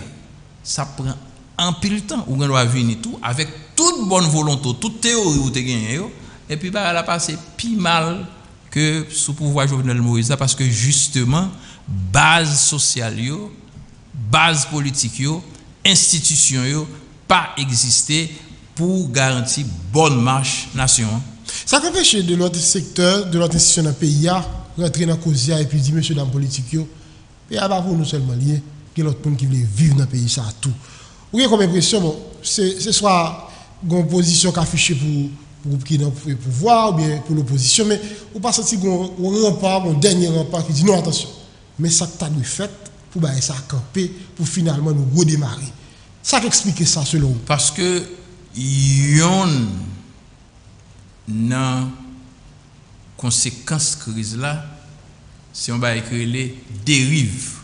Ça prend un pile de temps où on doit venir tout avec toute bonne volonté, toute théorie ou te gagné. Et puis, bah, elle a passé plus mal que sous pouvoir Jovenel Moïse, parce que justement, base sociale, base politique, institution, pas existé pour garantir bonne marche nation. Ça empêche de l'autre secteur, de l'autre institution dans le pays, rentrer dans la cause et puis dire, monsieur, dans la politique, et il n'y a pas pour nous seulement lié, que l'autre monde qui veut vivre dans le pays, ça a tout. Vous avez comme impression, bon, c'est soit une position qui affichée pour qui dans le pouvoir ou bien pour l'opposition, mais vous pas senti un rempart, un dernier rempart qui dit non, attention, mais ça que tu as fait pour ça camper, pour finalement nous redémarrer. Ça explique ça selon vous? Parce que yon nan conséquence crise là, si on va écrire les dérives.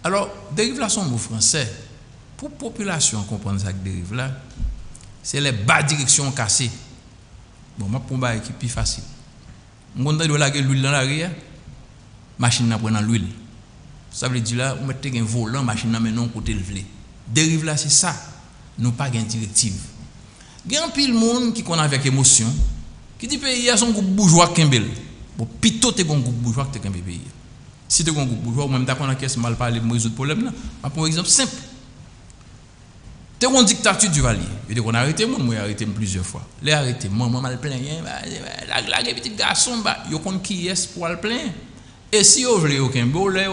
Alors, dérive là sont mots français. Pour la population comprendre ça que dérive là, c'est les bas directions cassées. Bon, ma pour ba équipe plus facile. On doit laguer l'huile dans l'arrière, machine n'a prend l'huile. Ça veut dire là, on mettait un volant, machine n'a maintenant côté le vle. Dérive là c'est ça. Nous pas gain directive. Il y a un pile monde qui connaît avec émotion, qui dit pays a son groupe bourgeois kembel. Bon, plutôt t'es un groupe bourgeois que t'es kembel pays. Si t'es un groupe bourgeois, ou même t'as qu'on a caisse mal parler pour résoudre problème là. Pour exemple simple. T'es une dictature du Valier. Et donc on a arrêté moi, moi arrêté plusieurs fois. Les arrêté, maman mal plein, la petit garçon, yo compte qui est pour le plein. Et si vous voulez aucun beau, les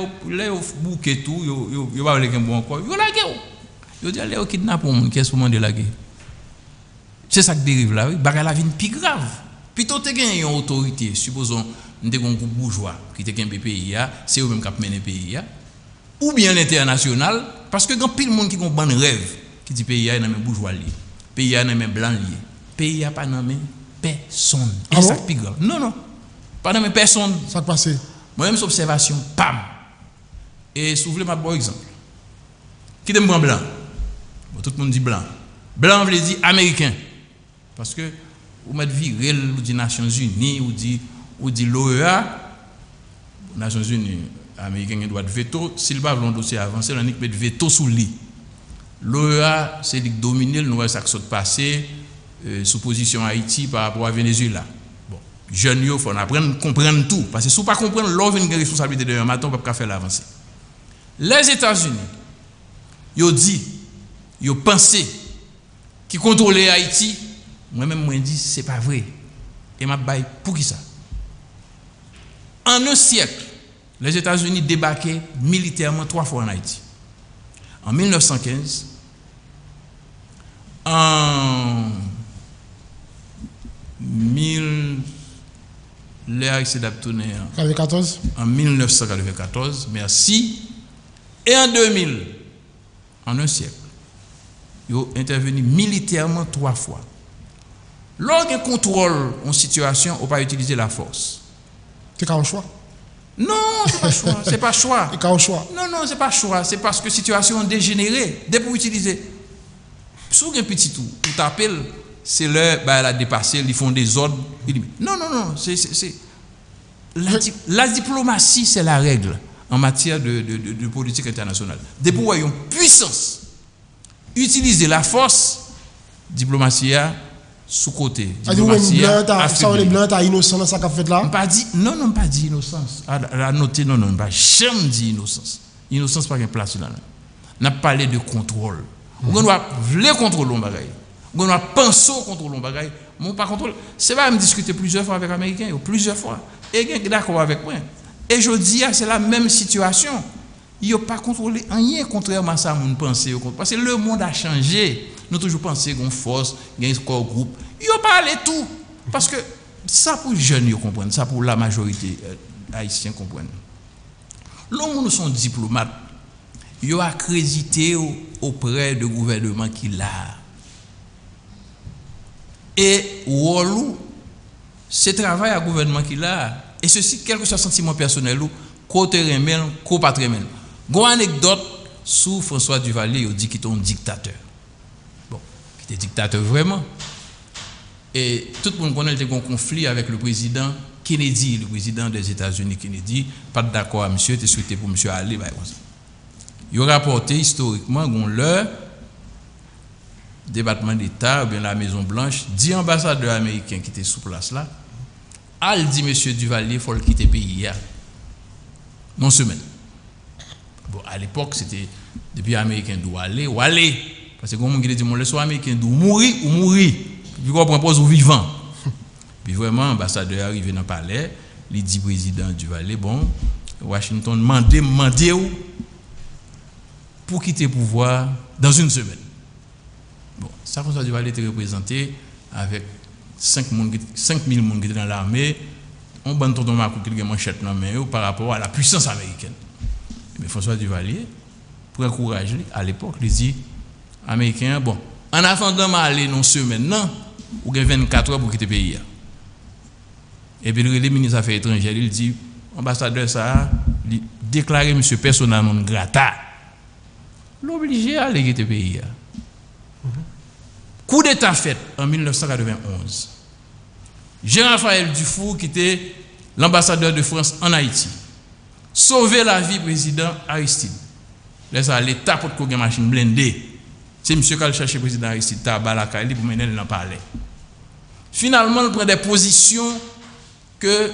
bouquet tout, yo va avec un bon encore, yo la guerre. Yo dit allez au kidnap pour monde qui est pour demander la guerre. C'est ça qui dérive là, oui, bagarre la vie plus grave. Plutôt te gagner une autorité, supposons nous avons un groupe bourgeois qui te gagne pays, c'est eux même qui mène pays, ou bien l'international, parce que quand pile monde qui ont bon rêve, qui dit pays a dans même bourgeois lié, pays a dans même blanc lié, pays a pas dans même personne. Et ça plus grave. Non, pas dans même personne. Ça passe. Moi même observation, pam. Et si vous voulez ma bon exemple. Qui t'aime blanc? Bon, tout le monde dit blanc. Blanc veut dire américain. Parce que vous mettez viril, ou dit Nations Unies, ou dit l'OEA, Nations Unies, américain a droit de veto, s'il va vouloir un dossier avancé, on a mis veto sous lui. L'OEA, c'est lui qui domine, nous voyons ça qui s'est passé sous position Haïti par rapport à Venezuela. Bon, jeunes, il faut apprendre, comprendre tout. Parce que si vous ne comprenez pas, l'on a une responsabilité de un matin, on ne peut pas faire l'avancer. Les États-Unis, ils ont dit, ils ont pensé qu'ils contrôlaient Haïti. Moi-même, moi, je dis, ce n'est pas vrai. Et je dis, pour qui ça? En un siècle, les États-Unis débarquaient militairement 3 fois en Haïti. En 1915, en L'Aristide a tourné en 1994, merci. Et en 2000, en un siècle, ils ont intervenu militairement 3 fois. Lorsqu'il contrôle une situation, on ne peut pas utiliser la force. C'est un choix. Non, c'est pas choix. C'est pas choix. C'est un choix. Non, c'est pas choix. C'est parce que la situation est dégénérée. Dès pour utiliser. Sous un petit tout, on t'appelle, c'est l'heure, elle a dépassé, ils font des ordres. Non. La diplomatie, c'est la règle en matière de politique internationale. Dès pour une puissance, utiliser la force, diplomatie sous côté. Diplomatie ça les blancs t'as innocent dans ça qu'a fait là. Non, pas dit innocence. À noter non, pas jamais dit innocence. Innocence pas une place là. On a parlé de contrôle. On doit vouloir contrôler le bagage. On doit penser au contrôle le bagage. Mon pas contrôle, c'est pas me discuter plusieurs fois avec les Américains, plusieurs fois. Et ils sont d'accord avec moi. Et je dis c'est la même situation. Ils n'ont pas contrôlé rien contrairement à ça mon penser parce que le monde a changé. Nous toujours penser qu'on force, qu'on score groupe. Ils n'ont pas allé tout parce que ça pour les jeunes comprendre, ça pour la majorité haïtienne comprendre. L'homme nous sont diplomates. Ils ont accrédité auprès du gouvernement qui l'a. Et Wallou, c'est travail à gouvernement qui l'a. Et ceci, quel que soit le sentiment personnel, côté remel, côté pas remel. Une anecdote sous François Duvalier, il dit qu'il est un dictateur. Bon, il était dictateur vraiment. Et tout le monde connaît qu'il y a un conflit avec le président Kennedy, le président des États-Unis Kennedy, pas d'accord à monsieur, il souhaité pour monsieur aller. Il a rapporté historiquement le département d'État ou bien la Maison Blanche, 10 ambassadeurs américains qui étaient sous place là, al dit monsieur Duvalier, il faut le quitter le pays. Non semaine. Bon, à l'époque, c'était depuis américain doit aller ou aller. Parce que comme on dit, le soit américain doit mourir ou mourir. Puis on propose au vivant. Puis vraiment, l'ambassadeur arrivé dans le palais, il dit président Duvalier, bon, Washington demandez pour quitter le pouvoir dans une semaine. Bon, ça, François Duvalier était représenté avec 5 000 personnes qui étaient dans l'armée. On bande ton marque qui a manchette dans la main par rapport à la puissance américaine. Mais François Duvalier, pour encourager, à l'époque, il dit Américain, bon, en attendant d'aller dans une semaine, non, ou 24 heures pour quitter le pays. Et puis le ministre des Affaires étrangères, il dit ambassadeur, ça, il déclarer M. persona non grata. L'obligé à aller quitter le pays. Coup d'État fait en 1991. Jean-Raphaël Dufour, qui était l'ambassadeur de France en Haïti, sauver la vie du président Aristide. L'État pour une machine blindée. C'est M. qui a cherché le président Aristide Tabalakali pour mener dans le palais. Finalement, il prend des positions que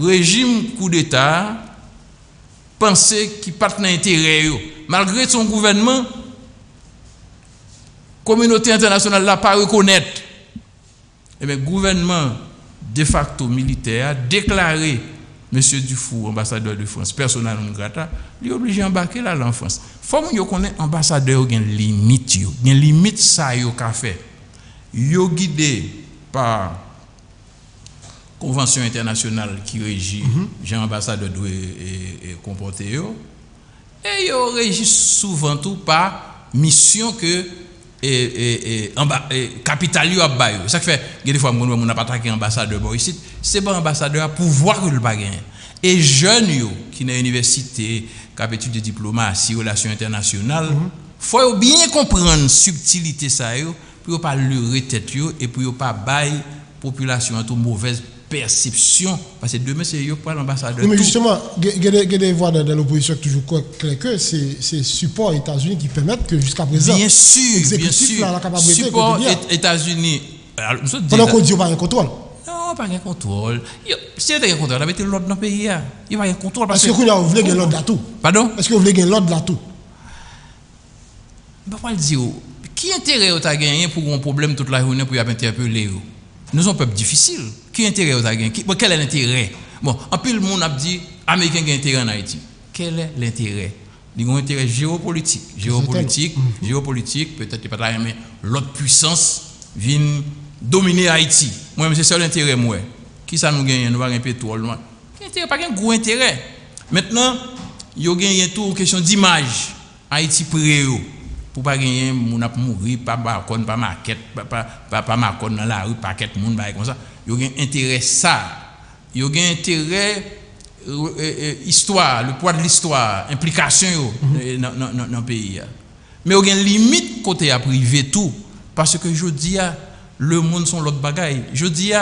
le régime coup d'État pensait qu'il pas dans l'intérêt. Malgré son gouvernement, la communauté internationale n'a pas reconnaître. Et bien, le gouvernement de facto militaire a déclaré M. Dufour, ambassadeur de France, persona non grata, il est obligé d'embarquer là en France. Il faut que vous connaissiez ambassadeur qui a une limite. Il y a une limite ça qu'il a fait. Il est guidé par la convention internationale qui régit Jean ambassadeur doit comporter. Et il est régi souvent tout par mission que capital yo a bail. Ça fait des fois on n'a pas attaqué ambassadeur ici, c'est pas ambassadeur à pouvoir le pas gagner. Et jeunes yo qui dans université, qui a étudié diplomatie, relations internationales, faut bien comprendre subtilité ça yo pour pas leurrer tête yo et pour pas bail population en tout mauvaise perception parce que demain c'est yo pas l'ambassadeur. Mais justement, il y a des voix dans l'opposition toujours clair que c'est support États-Unis qui permettent que jusqu'à présent bien sûr support États-Unis pendant qu'on dit pas un contrôle. Non, pas un contrôle. Si il y a un contrôle, il y a l'ordre dans le pays. Il va y avoir un contrôle parce que vous voulez gagner l'ordre là tout. Pardon? Est-ce que vous voulez gagner l'ordre là tout? Je vais dire qui intérêt vous a gagné pour un problème toute la journée pour y interpeller? Nous sommes un peuple difficile. Qui intérêt vous a gagné? Quel est l'intérêt? Bon, en plus le monde a dit Américain a intérêt en Haïti. Quel est l'intérêt? Il y a un intérêt géopolitique. Géopolitique, peut-être pas là, mais l'autre puissance vient dominer Haïti. Moi, c'est ça l'intérêt, moi. Qui ça nous gagne? Nous pas un pétrole. Pas un gros intérêt. Maintenant, il y a tout une question d'image. Haïti pré pour pas gagner mon a mourir pas balcon pas maquette pas marcon dans la rue paquet monde bail comme ça. Il y a un intérêt ça. Il y a un intérêt histoire, le poids de l'histoire, implication dans le pays. Mais il y a une limite côté à privé tout parce que je dis le monde sont l'autre bagaille. Je dis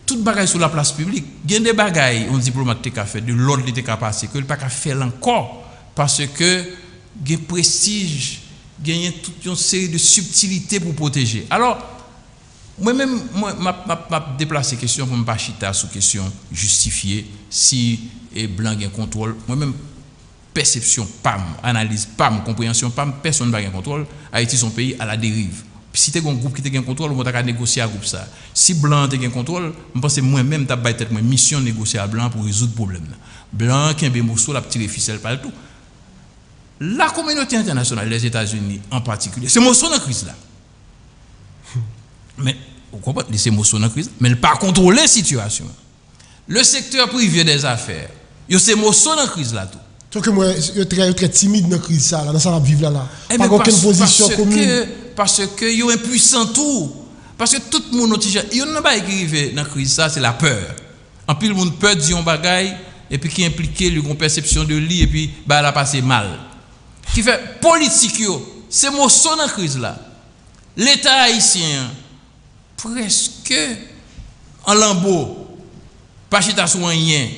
toute bagaille sur la place publique, il y a des bagailles on diplomate qui a fait de l'autre qui a passé que il pas faire encore parce que il y a prestige, il y a toute une série de subtilités pour protéger. Alors moi-même m'a déplacé question pour me pas chita sous question justifiée si et blanc gain contrôle. Moi-même perception PAM, analyse PAM, compréhension PAM, personne n'a gain contrôle. Haïti son pays à la dérive. Si tu as un groupe qui a un contrôle, on va négocier avec groupe ça. Si blanc a un contrôle, je pense que moi-même t'as tête moi mission négocier à blanc pour résoudre le problème. Blanc qui a un morceau la petite ficelle par tout. La communauté internationale, les États-Unis en particulier, c'est morceau dans crise là. Mais vous comprenez, c'est morceau dans crise, mais il pas contrôler la situation. Le secteur privé des affaires, c'est morceau dans crise là tout. Donc moi, je suis très timide dans la crise là, dans ça vivre là. Pas aucune position commune. Parce que yo impuissant tout. Parce que tout le monde il n'a pas écrit dans la crise ça, c'est la peur. En plus le monde peur dit un bagaille et puis qui implique une perception de lui et puis bah elle a passé mal. Qui fait politique yo, c'est morceau dans la crise là. L'État haïtien presque en lambeau, pas chita sur rien.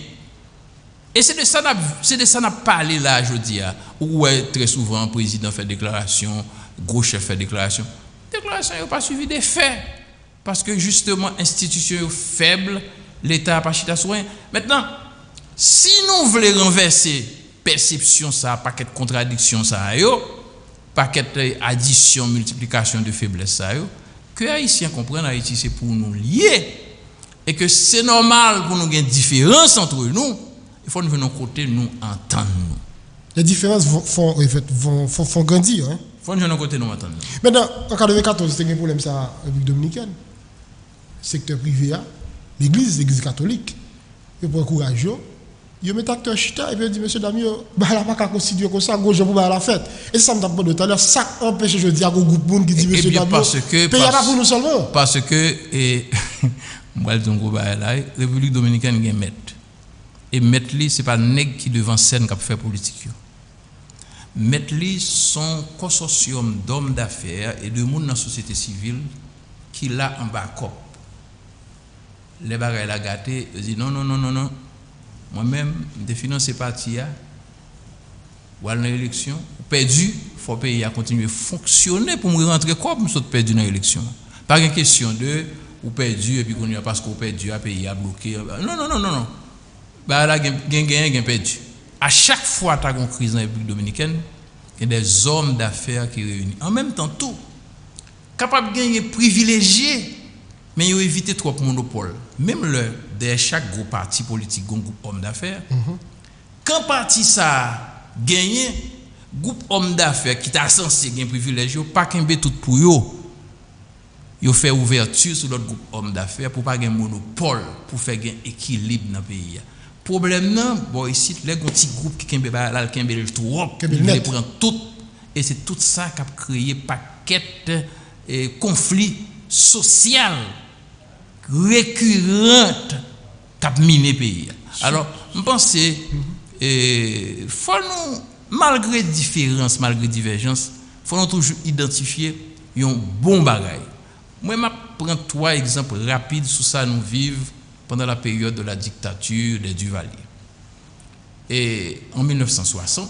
Et c'est de ça n'a parlé là, je dis, où très souvent le président fait déclaration, gros chef fait déclaration. Déclaration n'a pas suivi des faits. Parce que justement, institution faible, l'État n'a pas chita sur rien. Maintenant, si nous voulons renverser perception, ça, paquet de contradictions, ça, paquet d'addition, multiplication de faiblesse, ça, que les Haïtiens comprennent, Haïti, c'est pour nous lier. Et que c'est normal pour nous avoir une différence entre nous. Il faut nous venir côté, nous entendre. Les différences font grandir. Il faut nous venir côté, nous entendre. Maintenant, en 1994, c'était un problème ça, la République dominicaine. Secteur privé, l'église catholique, il faut encourager. Il met acteur chita et puis il dit, monsieur Dami, il n'a pas qu'à constituer comme ça, gauche pour la fête. Et ça me tape de tout à l'heure, ça empêche, je dis, à un groupe de monde qui dit, monsieur Dami, pays pas pour nous seulement. Parce que, moi, je dis, la République dominicaine est maître. Et maître, ce n'est pas nèg qui devant scène qui fait politique. Maître, son consortium d'hommes d'affaires et de monde dans la société civile qui l'a en backup. Les bagages la gâté, ils disent non. Moi-même, je finance ces partis, ou à l'élection, perdu, il faut payer à continuer à fonctionner pour me rentrer comme je suis perdu dans l'élection. Pas une question de ou perdu et puis qu'on y a parce qu'on perdu à payer à bloquer. Non. Bah là, gain perdu. À chaque fois que tu as une crise dans la République dominicaine, il y a des hommes d'affaires qui réunissent. En même temps, tout. Capable de gagner privilégié, mais ils ont évité trop de monopole. Même derrière chaque gros parti politique, un groupe homme d'affaires, quand parti ça gagne, groupe homme d'affaires qui t'a censé gagner privilégié, pas qu'un tout pour eux. Ils ont fait ouverture sur l'autre groupe homme d'affaires pour pas gagner monopole, pour faire un équilibre dans le pays. Problème non, bon ici les petits groupes qui kembe là kembe trop, ils prennent tout et c'est tout ça qui a créé paquet et conflit social récurrent qui a miné pays. Alors, je pense que faut nous malgré différence, malgré divergence, faut nous toujours identifier un bon bagage. Moi je prends 3 exemples rapides sur ça nous vivons pendant la période de la dictature des Duvalier. Et en 1960,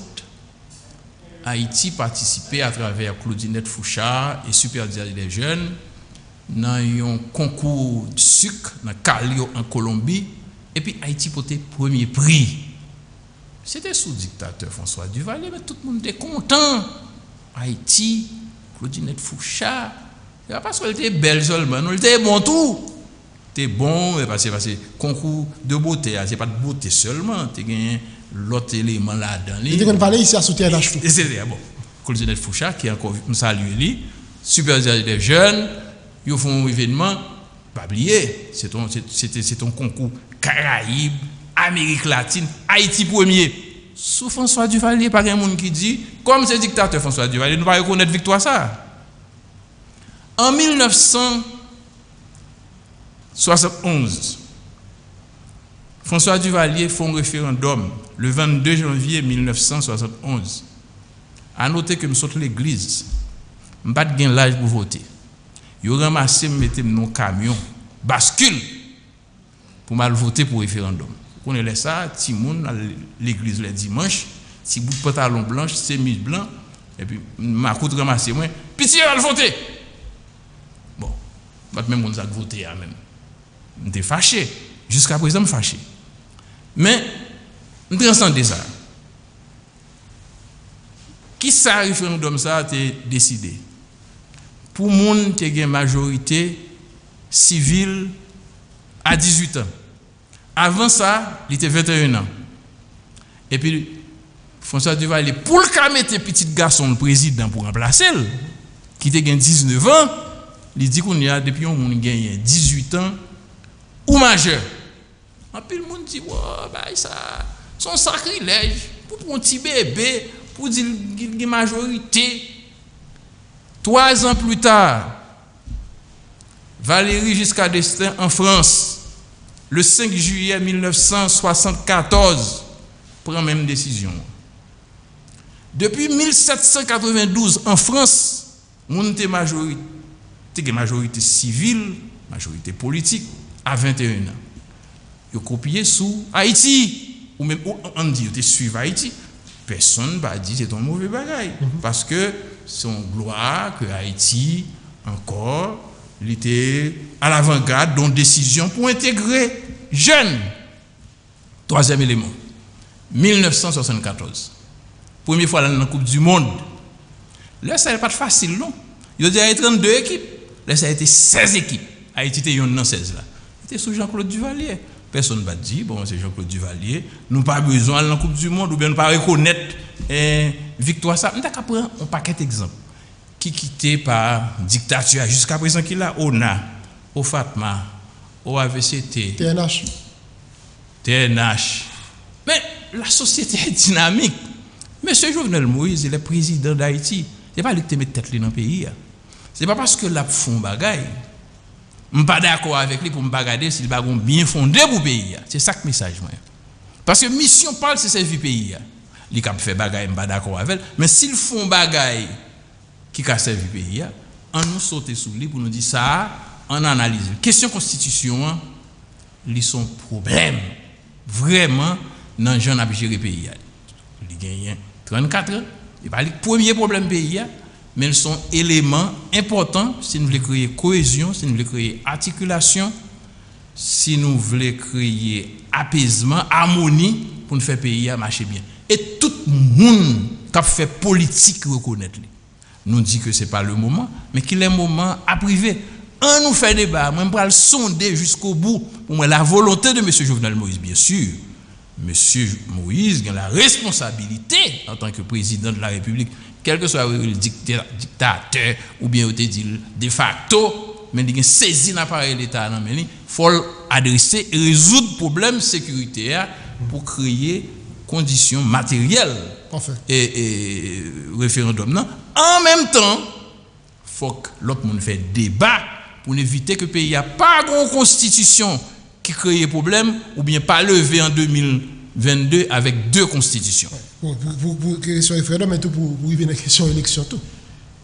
Haïti participait à travers Claudinette Fouchard et Super Diary des Jeunes dans un concours de sucre dans Calio en Colombie. Et puis Haïti portait premier prix. C'était sous dictateur François Duvalier, mais tout le monde était content. Haïti, Claudinette Fouchard, parce qu'elle était belle seulement, elle était bon tout. C'est bon, parce que concours de beauté, ce n'est pas de beauté seulement, tu as l'autre élément là-dedans. Et tu parler ici à soutenir la chou. C'est bon. Claudinette Fouchard, qui est encore salué, Super Diary des Jeunes, ils font un événement, pas oublier, c'est ton concours Caraïbes, Amérique latine, Haïti premier. Sous François Duvalier, pas un monde qui dit, comme c'est dictateur François Duvalier, nous ne pouvons pas reconnaître victoire ça. En 1971, François Duvalier fait un référendum le 22 janvier 1971. À noter que je saute l'église, je n'ai pas de l'âge pour voter. Je ramasse, je mets mon camion, bascule, pour mal voter pour le référendum. On est ça, petit monde à l'église le dimanche, petit bout de pantalon blanche, chemise blanc, et puis ma coute ramassée moi, pitié à voter. Bon, même on a voté même. On était fâché, jusqu'à présent fâché. Mais on transcende ça. Qui ça référendum ça a été décidé? Pour monde qui a une majorité civile à 18 ans. Avant ça, il était 21 ans. Et puis, François Duvalier, pour le cas mettre petit garçon le président pour remplacer, qui était 19 ans, il dit qu'on y a depuis un monde gagne 18 ans ou majeur. Et puis le monde dit, ouais, bah, ça, son sacrilège pour un petit bébé, pour dire qu'il y a une majorité. 3 ans plus tard, Valéry Giscard d'Estaing en France, le 5 juillet 1974, prend même décision. Depuis 1792, en France, on était majorité civile, majorité politique, à 21 ans. Ils ont copié sous Haïti, ou même on dit qu'ils suivent Haïti. Personne ne va dire que c'est un mauvais bagage. Parce que c'est une gloire que Haïti, encore, il était à l'avant-garde d'une décision pour intégrer jeunes. Troisième élément, 1974. Première fois dans la Coupe du Monde. Là, ça n'est pas facile, non? Il y a 32 équipes. Là, ça a été 16 équipes. Haïti était dans 16 là. C'était sous Jean-Claude Duvalier. Personne ne va dire, bon, c'est Jean-Claude Duvalier. Nous n'avons pas besoin de la Coupe du Monde ou bien nous pas reconnaître victoire. Ça, nous avons pris un paquet d'exemples. Qui quitté par dictature jusqu'à présent qu'il a ONA, au Fatma, au AVCT, TNH. Mais la société est dynamique. Monsieur Jovenel Moïse, il est président d'Haïti. Ce n'est pas lui qui te met tête dans le pays. Ce n'est pas parce que là, font bagaille. Je ne suis pas d'accord avec lui pour me bagader s'il va bien fondé pour le pays. C'est ça que le message. Parce que mission parle, c'est servir le pays. Il a fait bagaille, je ne suis pas d'accord avec lui. Mais s'ils font bagaille qui a servi le pays, on nous saute sous lui pour nous dire ça, on analyse. Question constitution, ils sont problème. Vraiment, dans les gens qui ont géré le pays. Il gagne 34 ans. Il n'est pas le premier problème du pays. Mais ils sont éléments importants si nous voulons créer cohésion, si nous voulons créer articulation, si nous voulons créer apaisement, harmonie pour nous faire le pays marcher bien. Et tout le monde qui a fait politique reconnaître. Nous dit que ce n'est pas le moment, mais qu'il est le moment à priver. On nous fait débat, moi je vais le sonder jusqu'au bout pour moi la volonté de M. Jovenel Moïse, bien sûr. M. Moïse a la responsabilité en tant que président de la République, quel que soit le dictateur ou bien de facto, mais il a saisi l'appareil de l'État. Il faut adresser et résoudre le problème sécuritaire pour créer conditions matérielles et référendum. Non? En même temps, il faut que l'autre monde fasse débat pour éviter que le pays n'ait pas de constitution qui crée problème ou bien pas levé en 2022 avec 2 constitutions. Pour question référendum, mais tout pour arriver à la question élection tout.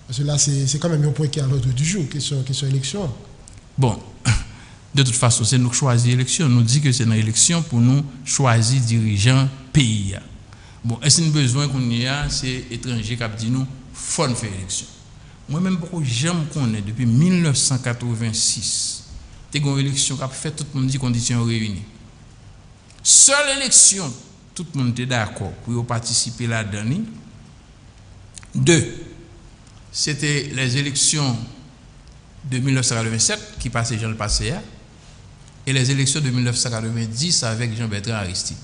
Parce que là, c'est quand même un point qui est à l'ordre du jour, question élection. Bon, de toute façon, c'est nous qui choisissons l'élection. Nous dit que c'est une élection pour nous choisir dirigeants pays. Bon, est-ce qu'il y a besoin qu'on y a, c'est étranger qui dit nous, faut faire élection. Moi-même, beaucoup j'aime qu'on est depuis 1986. C'est une élection qui a fait tout le monde dit conditions réunies. Seule élection, tout le monde est d'accord pour participer là-dedans. 2, c'était les élections de 1987 qui passaient Jean le Passé et les élections de 1990 avec Jean-Bertrand Aristide.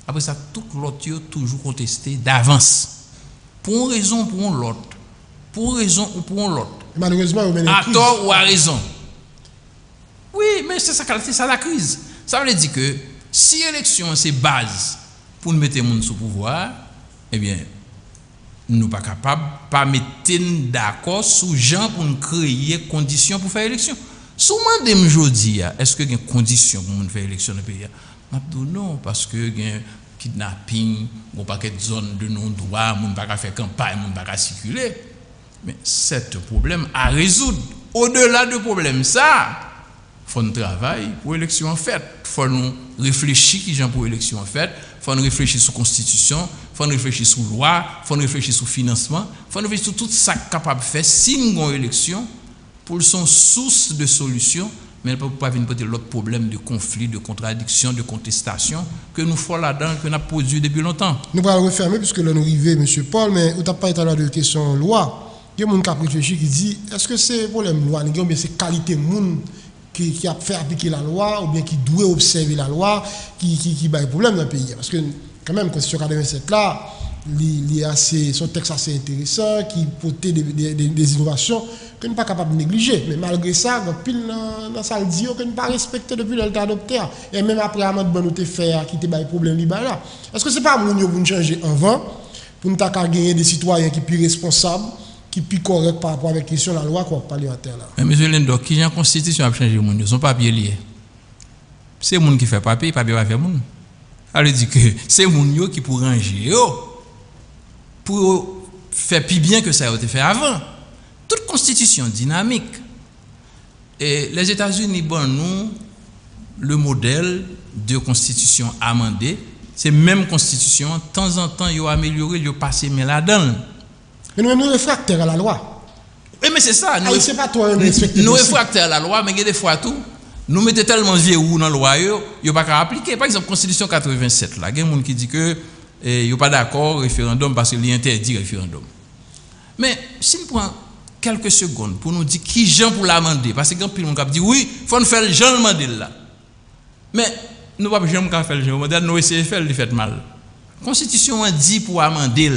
Après ça, tout l'autre toujours contesté d'avance. Pour une raison ou pour l'autre. Pour une raison ou pour l'autre. Malheureusement, à tort ou à raison. mais c'est ça la crise. Ça veut dire que si l'élection c'est base pour nous mettre les gens sous pouvoir, eh bien, nous ne sommes pas capables de pas mettre d'accord sur gens pour nous créer des conditions pour faire l'élection. Souvent, de aujourd'hui, est-ce qu'il y a des conditions pour nous faire l'élection dans le pays? Non, parce que il y a kidnapping, un paquet de zones de non-droit, on ne peut pas faire campagne, on ne peut pas circuler. Mais c'est un problème à résoudre. Au-delà de problème, ça, il faut un travail pour l'élection en fait. Il faut nous réfléchir qui pour l'élection en fait. Il faut nous réfléchir sur la Constitution, il faut nous réfléchir sur la loi, il faut nous réfléchir sur le financement, il faut nous réfléchir sur tout ça capable de faire si nous avons une élection pour son source de solution, mais elle ne peut pas venir porter l'autre problème de conflit, de contradiction, de contestation que nous faisons là-dedans, que nous avons produit depuis longtemps. Nous allons refermer puisque là nous arrivons, M. Paul, mais vous n'avez pas été là de question loi. Il y a des gens qui ont réfléchi qui dit est-ce que c'est problème loi, ou bien c'est qualité de monde qui a fait appliquer la loi, ou bien qui doit observer la loi, qui a un problème dans le pays. Parce que, quand même, la Constitution 87 là, son texte assez intéressant, qui portait des innovations que nous ne sommes pas capables de négliger. Mais malgré ça, pile dans ça, dit que nous ne pas respecté depuis le temps adopté. Et même après, l'amendement nous fait qui était un problème là. Est-ce que ce n'est pas mon pour nous changer avant, pour nous gagner des citoyens qui sont plus responsables, qui est correct par rapport à la question de la loi qu'on parle parlementaire là. Mais M. Lendo, qui est en constitution a changé le monde, son papier lié. C'est le monde qui fait papier, papier va faire le monde. Alors dit que c'est le monde qui pour ranger pour faire plus bien que ça a été fait avant. Toute constitution dynamique. Et les États-Unis bon nous le modèle de constitution amendée, c'est même constitution de temps en temps ils ont amélioré, ils ont passé mais là-dedans. Mais nous sommes réfractaires à la loi. Oui, mais c'est ça. Nous réfractaires à la loi, mais il y a des fois tout. Nous mettons tellement vieux dans la loi, il n'y a pas qu'à appliquer. Par exemple, la Constitution 87, il y a des gens qui disent que il n'y a pas d'accord référendum parce qu'il interdit le référendum. Mais si nous prenons quelques secondes pour nous dire qui gens pour l'amender, parce que quand il y a dit oui, il faut nous faire le genre de modèle là. Mais nous ne pouvons pas jamais faire le genre de modèle, nous essayons de faire le fait mal. La Constitution a dit pour amender.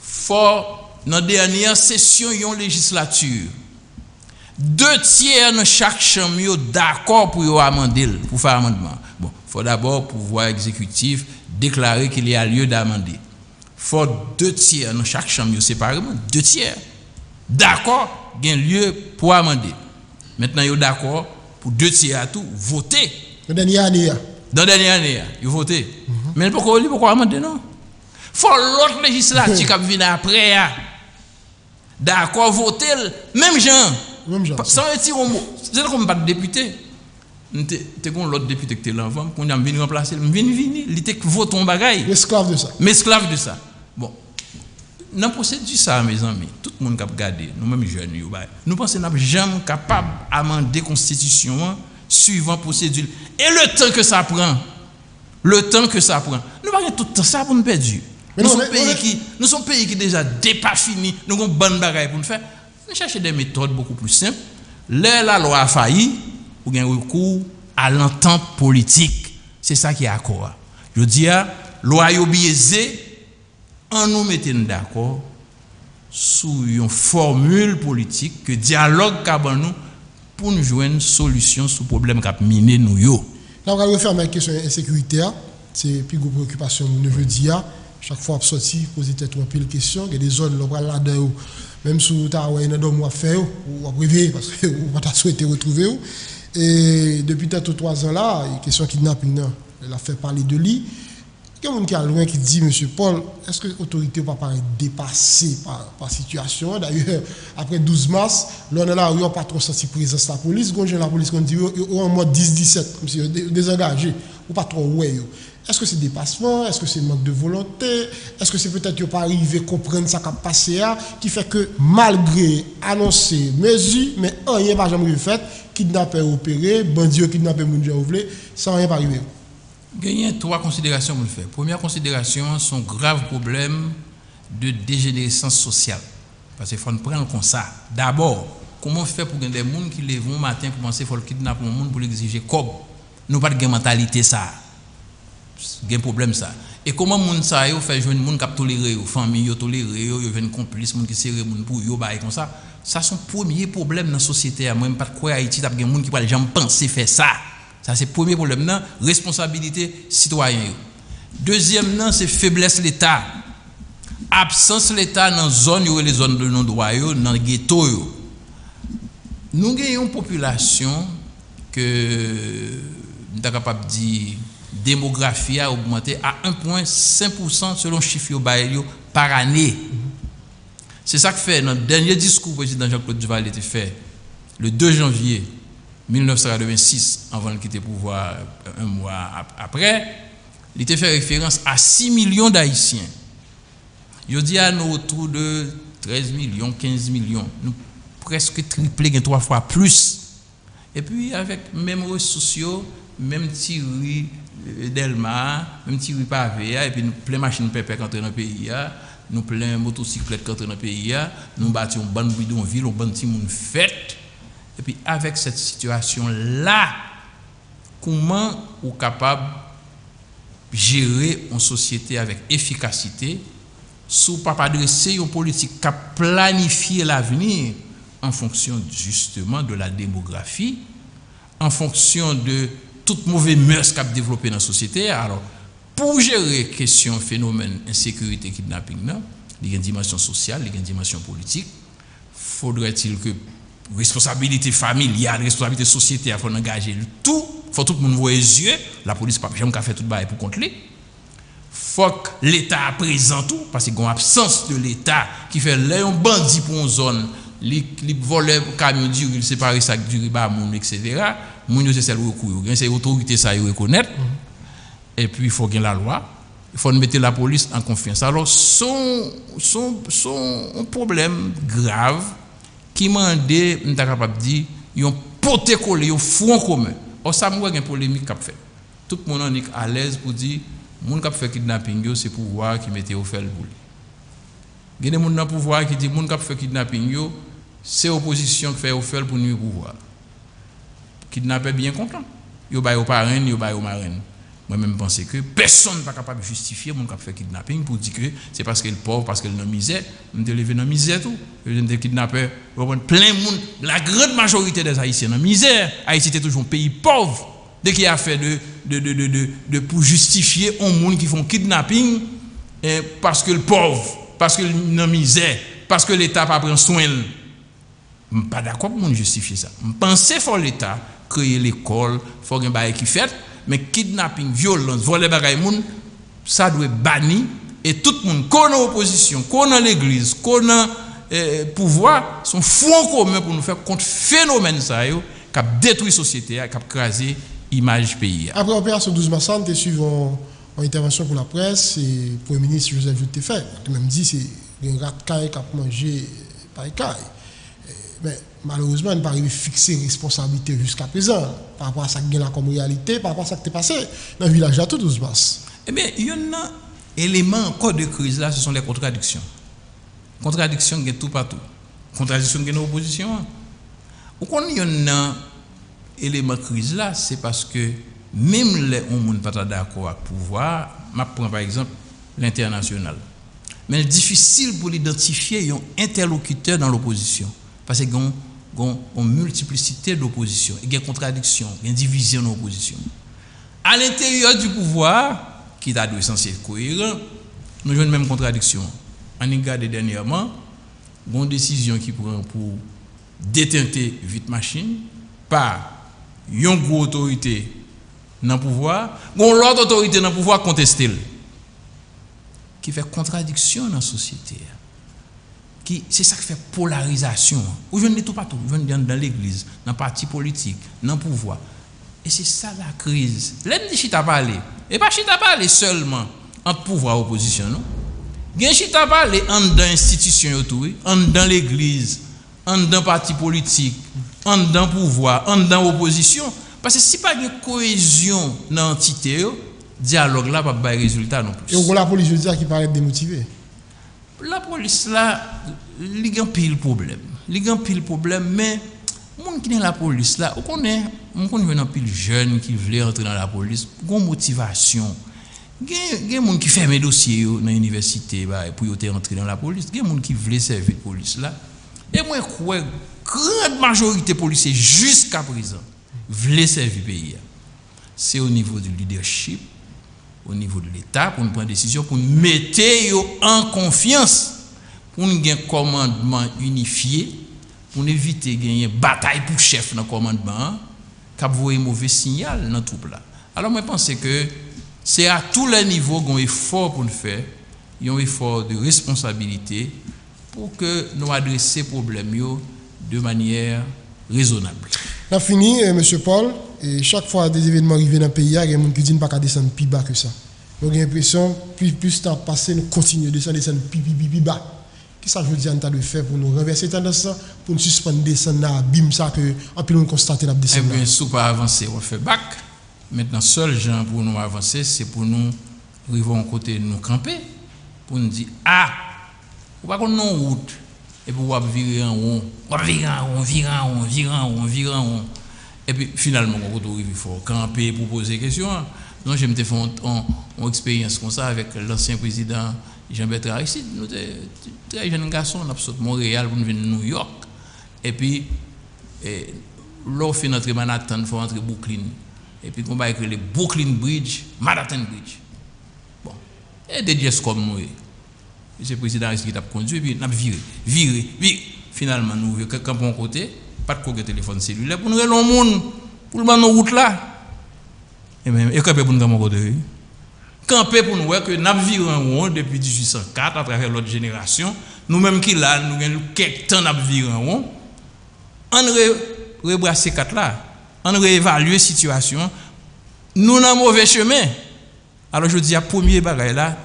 Fort dans la dernière session de législature, 2/3 dans chaque chambre d'accord pour amender, pour faire amendement. Bon, il faut d'abord le pouvoir exécutif déclarer qu'il y a lieu d'amender. Faut 2/3 dans chaque chambre séparément, 2/3 d'accord, il y a lieu pour amender. Maintenant, il y a d'accord pour 2/3 à tout voter. Dans la dernière année. Dans la dernière année, il voter. Mais pourquoi amender non? Faut l'autre législatif qui vient après. D'accord, voter, même gens. Sans retirer un mot. C'est comme pas de député. Tu as l'autre député qui est là, qu'on a venu remplacer. Il était voté un bagaille. Esclave de ça. Mais esclave de ça. Bon. Dans le procédure ça, mes amis, tout le monde qui a regardé, nous-mêmes jeunes, nous pensons que nous sommes jamais capables d'amender la Constitution suivant la procédure. Et le temps que ça prend, nous n'avons pas tout le temps ça pour nous perdre. Nous sommes un pays qui déjà dépassé fini, nous avons une bonne bagaille pour nous faire. Nous cherchons des méthodes beaucoup plus simples. Là, la loi a failli, ou bien recours à l'entente politique. C'est ça qui est accord. Je dis, la loi est biaisée, en nous mettant d'accord sur une formule politique que dialogue avec nous pour nous joindre une solution sur le problème qui a miné nous. Là, on va refaire ma question insécurité. C'est une plus grosse préoccupation de nous dire. Chaque fois que sorti, poser tête un peu de questions, il y a des zones là-dedans, même si vous avez un homme à faire, ou à priver, parce que vous n'avez pas souhaité retrouver. Et depuis peut-être 3 ans là, il y a une question kidnapping, elle a fait parler de lui. Il y a quelqu'un qui est loin qui dit, M. Paul, est-ce que l'autorité ne va pas être dépassée par la situation? D'ailleurs, après 12 mars, là, on est là, on n'a pas trop senti présence de la police. Quand la police, on dit, en mode 10-17, comme si on est désengagé, ou pas trop ouais. Est-ce que c'est dépassement? Est-ce que c'est manque de volonté? Est-ce que c'est peut-être qu'il n'y a pas arrivé à comprendre ça qui a passé là, qui fait que malgré annoncer mesures, mais rien n'a jamais fait, kidnapper opéré, bandit kidnapper moun ouvlé, sans rien pas arriver. Il y a 3 considérations pour le faire. Première considération, son grave problème de dégénérescence sociale. Parce qu'il faut nous prendre comme ça. D'abord, comment faire pour que des gens qui lèvent le matin pour penser qu'il faut kidnapper un monde pour l'exiger comme nous pas de mentalité ça. Il y a un problème ça. Et comment moun ça fait jouer moun qui toléré, famille toléré, yo ven complice, moun qui serré moun pour yo bail comme ça. Ça son premier problème dans la société. Moi, je ne pas croire Haïti, il y a des gens qui ne jamais penser faire ça. Ça, c'est le premier problème. Non, responsabilité citoyenne. Deuxième, c'est faiblesse de l'État. Absence de l'État dans les zones de non-droit, dans les ghettos. Nous avons une population que nous sommes capables de dire démographie a augmenté à 1,5% selon le chiffre par année. C'est ça que fait dans le dernier discours que le président Jean-Claude Duvalier a fait le 2 janvier 1986, avant de quitter le pouvoir un mois après. Il a fait référence à 6 millions d'Haïtiens. Je dis à nous autour de 13 millions, 15 millions. Nous presque triplé 3 fois plus. Et puis avec même ressources sociaux, même Thierry Delma, même Thierry Pavé, et puis nous plein machines pépé quand dans le pays, nous plein motocyclettes quand dans le pays, nous bâtons une bonne bidonville, une bonne petit monde fête. Et puis avec cette situation là, comment on est capable de gérer une société avec efficacité, sous pas adresser une politique qui a planifié l'avenir en fonction justement de la démographie, en fonction de toute mauvaise mœurs qu'a développé dans la société. Alors, pour gérer question phénomène insécurité kidnapping, il y a une dimension sociale, il y a une dimension politique. Faudrait-il que responsabilité familiale, responsabilité sociétaire, il faut engager tout, il faut tout le monde voir les yeux, la police pas jamais fait tout le bail pour contre lui. Faut que l'État présent tout, parce qu'il y a une absence de l'État qui fait un bandit pour une zone, les voleurs camions il sépare ça du riba etc. Moun c'est celle recours, c'est autorité ça reconnaître. Et puis il faut gagner la loi, il faut mettre la police en confiance. Alors son un problème grave qui m'a dit on est capable de dire ils ont poté collé, ils ont front commun. Or ça moi une polémique qu'a fait. Tout le monde est à l'aise pour dire moun qui fait kidnapping c'est pouvoir qui mettait au fait le boule. Il y a des gens dans le pouvoir qui disent que les gens qui font kidnapping, c'est l'opposition qui fait offert pour nous pouvoir. Kidnapper bien content. Ils ont des parents, ils ont des marraines. Moi-même, je pense que personne n'est pas capable de justifier les gens qui font kidnapping pour dire que c'est parce qu'ils sont pauvres, parce qu'ils sont dans la misère. Ils sont levés dans la misère. Ils sont kidnappés. Plein de monde, la grande majorité des Haïtiens dans la misère. Haïti est toujours un pays pauvre. Dès qu'il y a fait pour justifier un monde qui font kidnapping parce que le pauvre. Parce que la misère, parce que l'État n'a pas pris soin. Je ne suis pas d'accord pour justifier ça. Je pense qu'il faut l'État créer l'école, il faut qu'il y ait un bail qui fait, mais kidnapping, violence, voler bagaille, ça doit être banni. Et tout le monde, qu'on a l'opposition, qu'on a l'église, qu'on a pouvoir, sont front commun pour nous faire contre phénomène ça, qui a détruit la société, qui a crasé l'image pays. Après l'opération 12 mars, tu es suivant en intervention pour la presse, et le Premier ministre Joseph Joute fait. Tu même dit c'est un rat de caille qui a mangé par caille. Mais malheureusement, il n'est pas arrivé à fixer responsabilité jusqu'à présent par rapport à ça qui est là comme réalité, par rapport à ça qui est passé dans le village à tout 12 mars. Eh bien, il y a un élément encore de crise là, ce sont les contradictions. Contradictions, il y a tout partout. Contradictions, il y a une opposition. Ou quand il y a un élément de crise là, c'est parce que même les gens ne sont pas d'accord avec le pouvoir, je prends par exemple l'international. Mais c'est difficile pour l'identifier un interlocuteur dans l'opposition. Parce qu'il y a une multiplicité d'oppositions, il y a des contradictions, il y a une division dans l'opposition. À l'intérieur du pouvoir, qui est censé être cohérent, nous avons une même contradiction. On a regardé dernièrement, il y a une décision qui prend pour détenter vite machine par une grosse autorité dans le pouvoir, l'autre autorité dans le pouvoir contester, qui fait contradiction dans la société. C'est ça qui fait polarisation. Où je ne tout partout, je ne dans l'église, dans le parti politique, dans le pouvoir. Et c'est ça la crise. L'un dit chita parler. Et pas chita parler seulement entre pouvoir et opposition, non? Gen chita parler entre l'institution autour, dans l'église, dans le parti politique, dans le pouvoir, dans l'opposition. Parce que si pas de cohésion dans l'entité, le dialogue là va pas de résultat non plus. Et la police, je veux dire, qui paraît démotivée. La police là, il y a un pile problème. Il y a un pile problème, mais les gens qui sont dans la police là, on connaît un pile jeune qui veut entrer dans la police, il y a une motivation. Il y a des gens qui ferment les dossiers dans l'université pour entrer dans la police. Il y a des gens qui veulent servir la police là. Et moi, quoi, grande majorité policiers jusqu'à présent, veulent servir le pays. C'est au niveau du leadership, au niveau de l'État, pour nous prendre des décisions, pour nous mettre en confiance, pour nous avoir un commandement unifié, pour nous éviter de gagner une bataille pour chef dans le commandement, qui vous un mauvais signal dans tout là. Alors, moi, je pense que c'est à tous les niveaux qu'on effort pour nous faire, un effort de responsabilité pour que nous adressions ces problèmes de manière raisonnable. On a fini, M. Paul, et chaque fois des événements arrivent dans le pays, il y a des gens qui disent pas qu'à descendre plus bas que ça. Donc j'ai l'impression que plus temps passé, nous continuons de descendre plus bas. Qu'est-ce que je veux dire en de faire pour nous renverser tendance, pour nous suspendre descendre là, bim ça que en plus nous constater la descendre. Eh bien, si on pas avancer, on fait bac. Maintenant, seul gens pour nous avancer, c'est pour nous arriver à côté de nous camper, pour nous dire ah, on va qu'on non route et puis on va virer en rond, virer en rond. Et puis finalement, on va arriver fort camper pour poser des questions. Non, je me fait une expérience comme ça avec l'ancien président Jean-Bertrand Aristide. Nous étions très jeunes garçons, on a sorti de Montréal pour nous venir de New York. Et puis, là, on fait notre Manhattan, il faut rentrer Brooklyn. Et puis, on va écrire le Brooklyn Bridge, Manhattan Bridge. Bon. Et des gestes comme nous. Le président Aristide a conduit, et puis on a viré. Finalement, nous avons quelqu'un pour un côté, pas de téléphone cellulaire, pour nous aller au monde, pour le monde route là. Et camper pour nous dans côté. Camper pour nous que nous avons viré en rond depuis 1804 à travers l'autre génération. Nous-mêmes qui là, nous avons quelques temps à virer en rond. On rebrasser quatre là. On réévaluer la situation. Nous sommes mauvais chemin. Alors je dis à premier bagage là,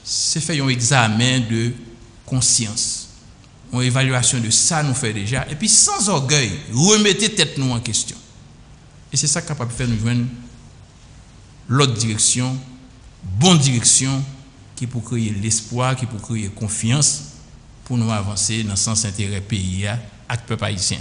c'est faire un examen de conscience. Une évaluation de ça nous fait déjà. Et puis sans orgueil, remettez tête nous en question. Et c'est ça qui est capable de faire nous joindre l'autre direction, bonne direction, qui pour créer l'espoir, qui pour créer confiance, pour nous avancer dans le sens intérêt pays et peuple haïtien.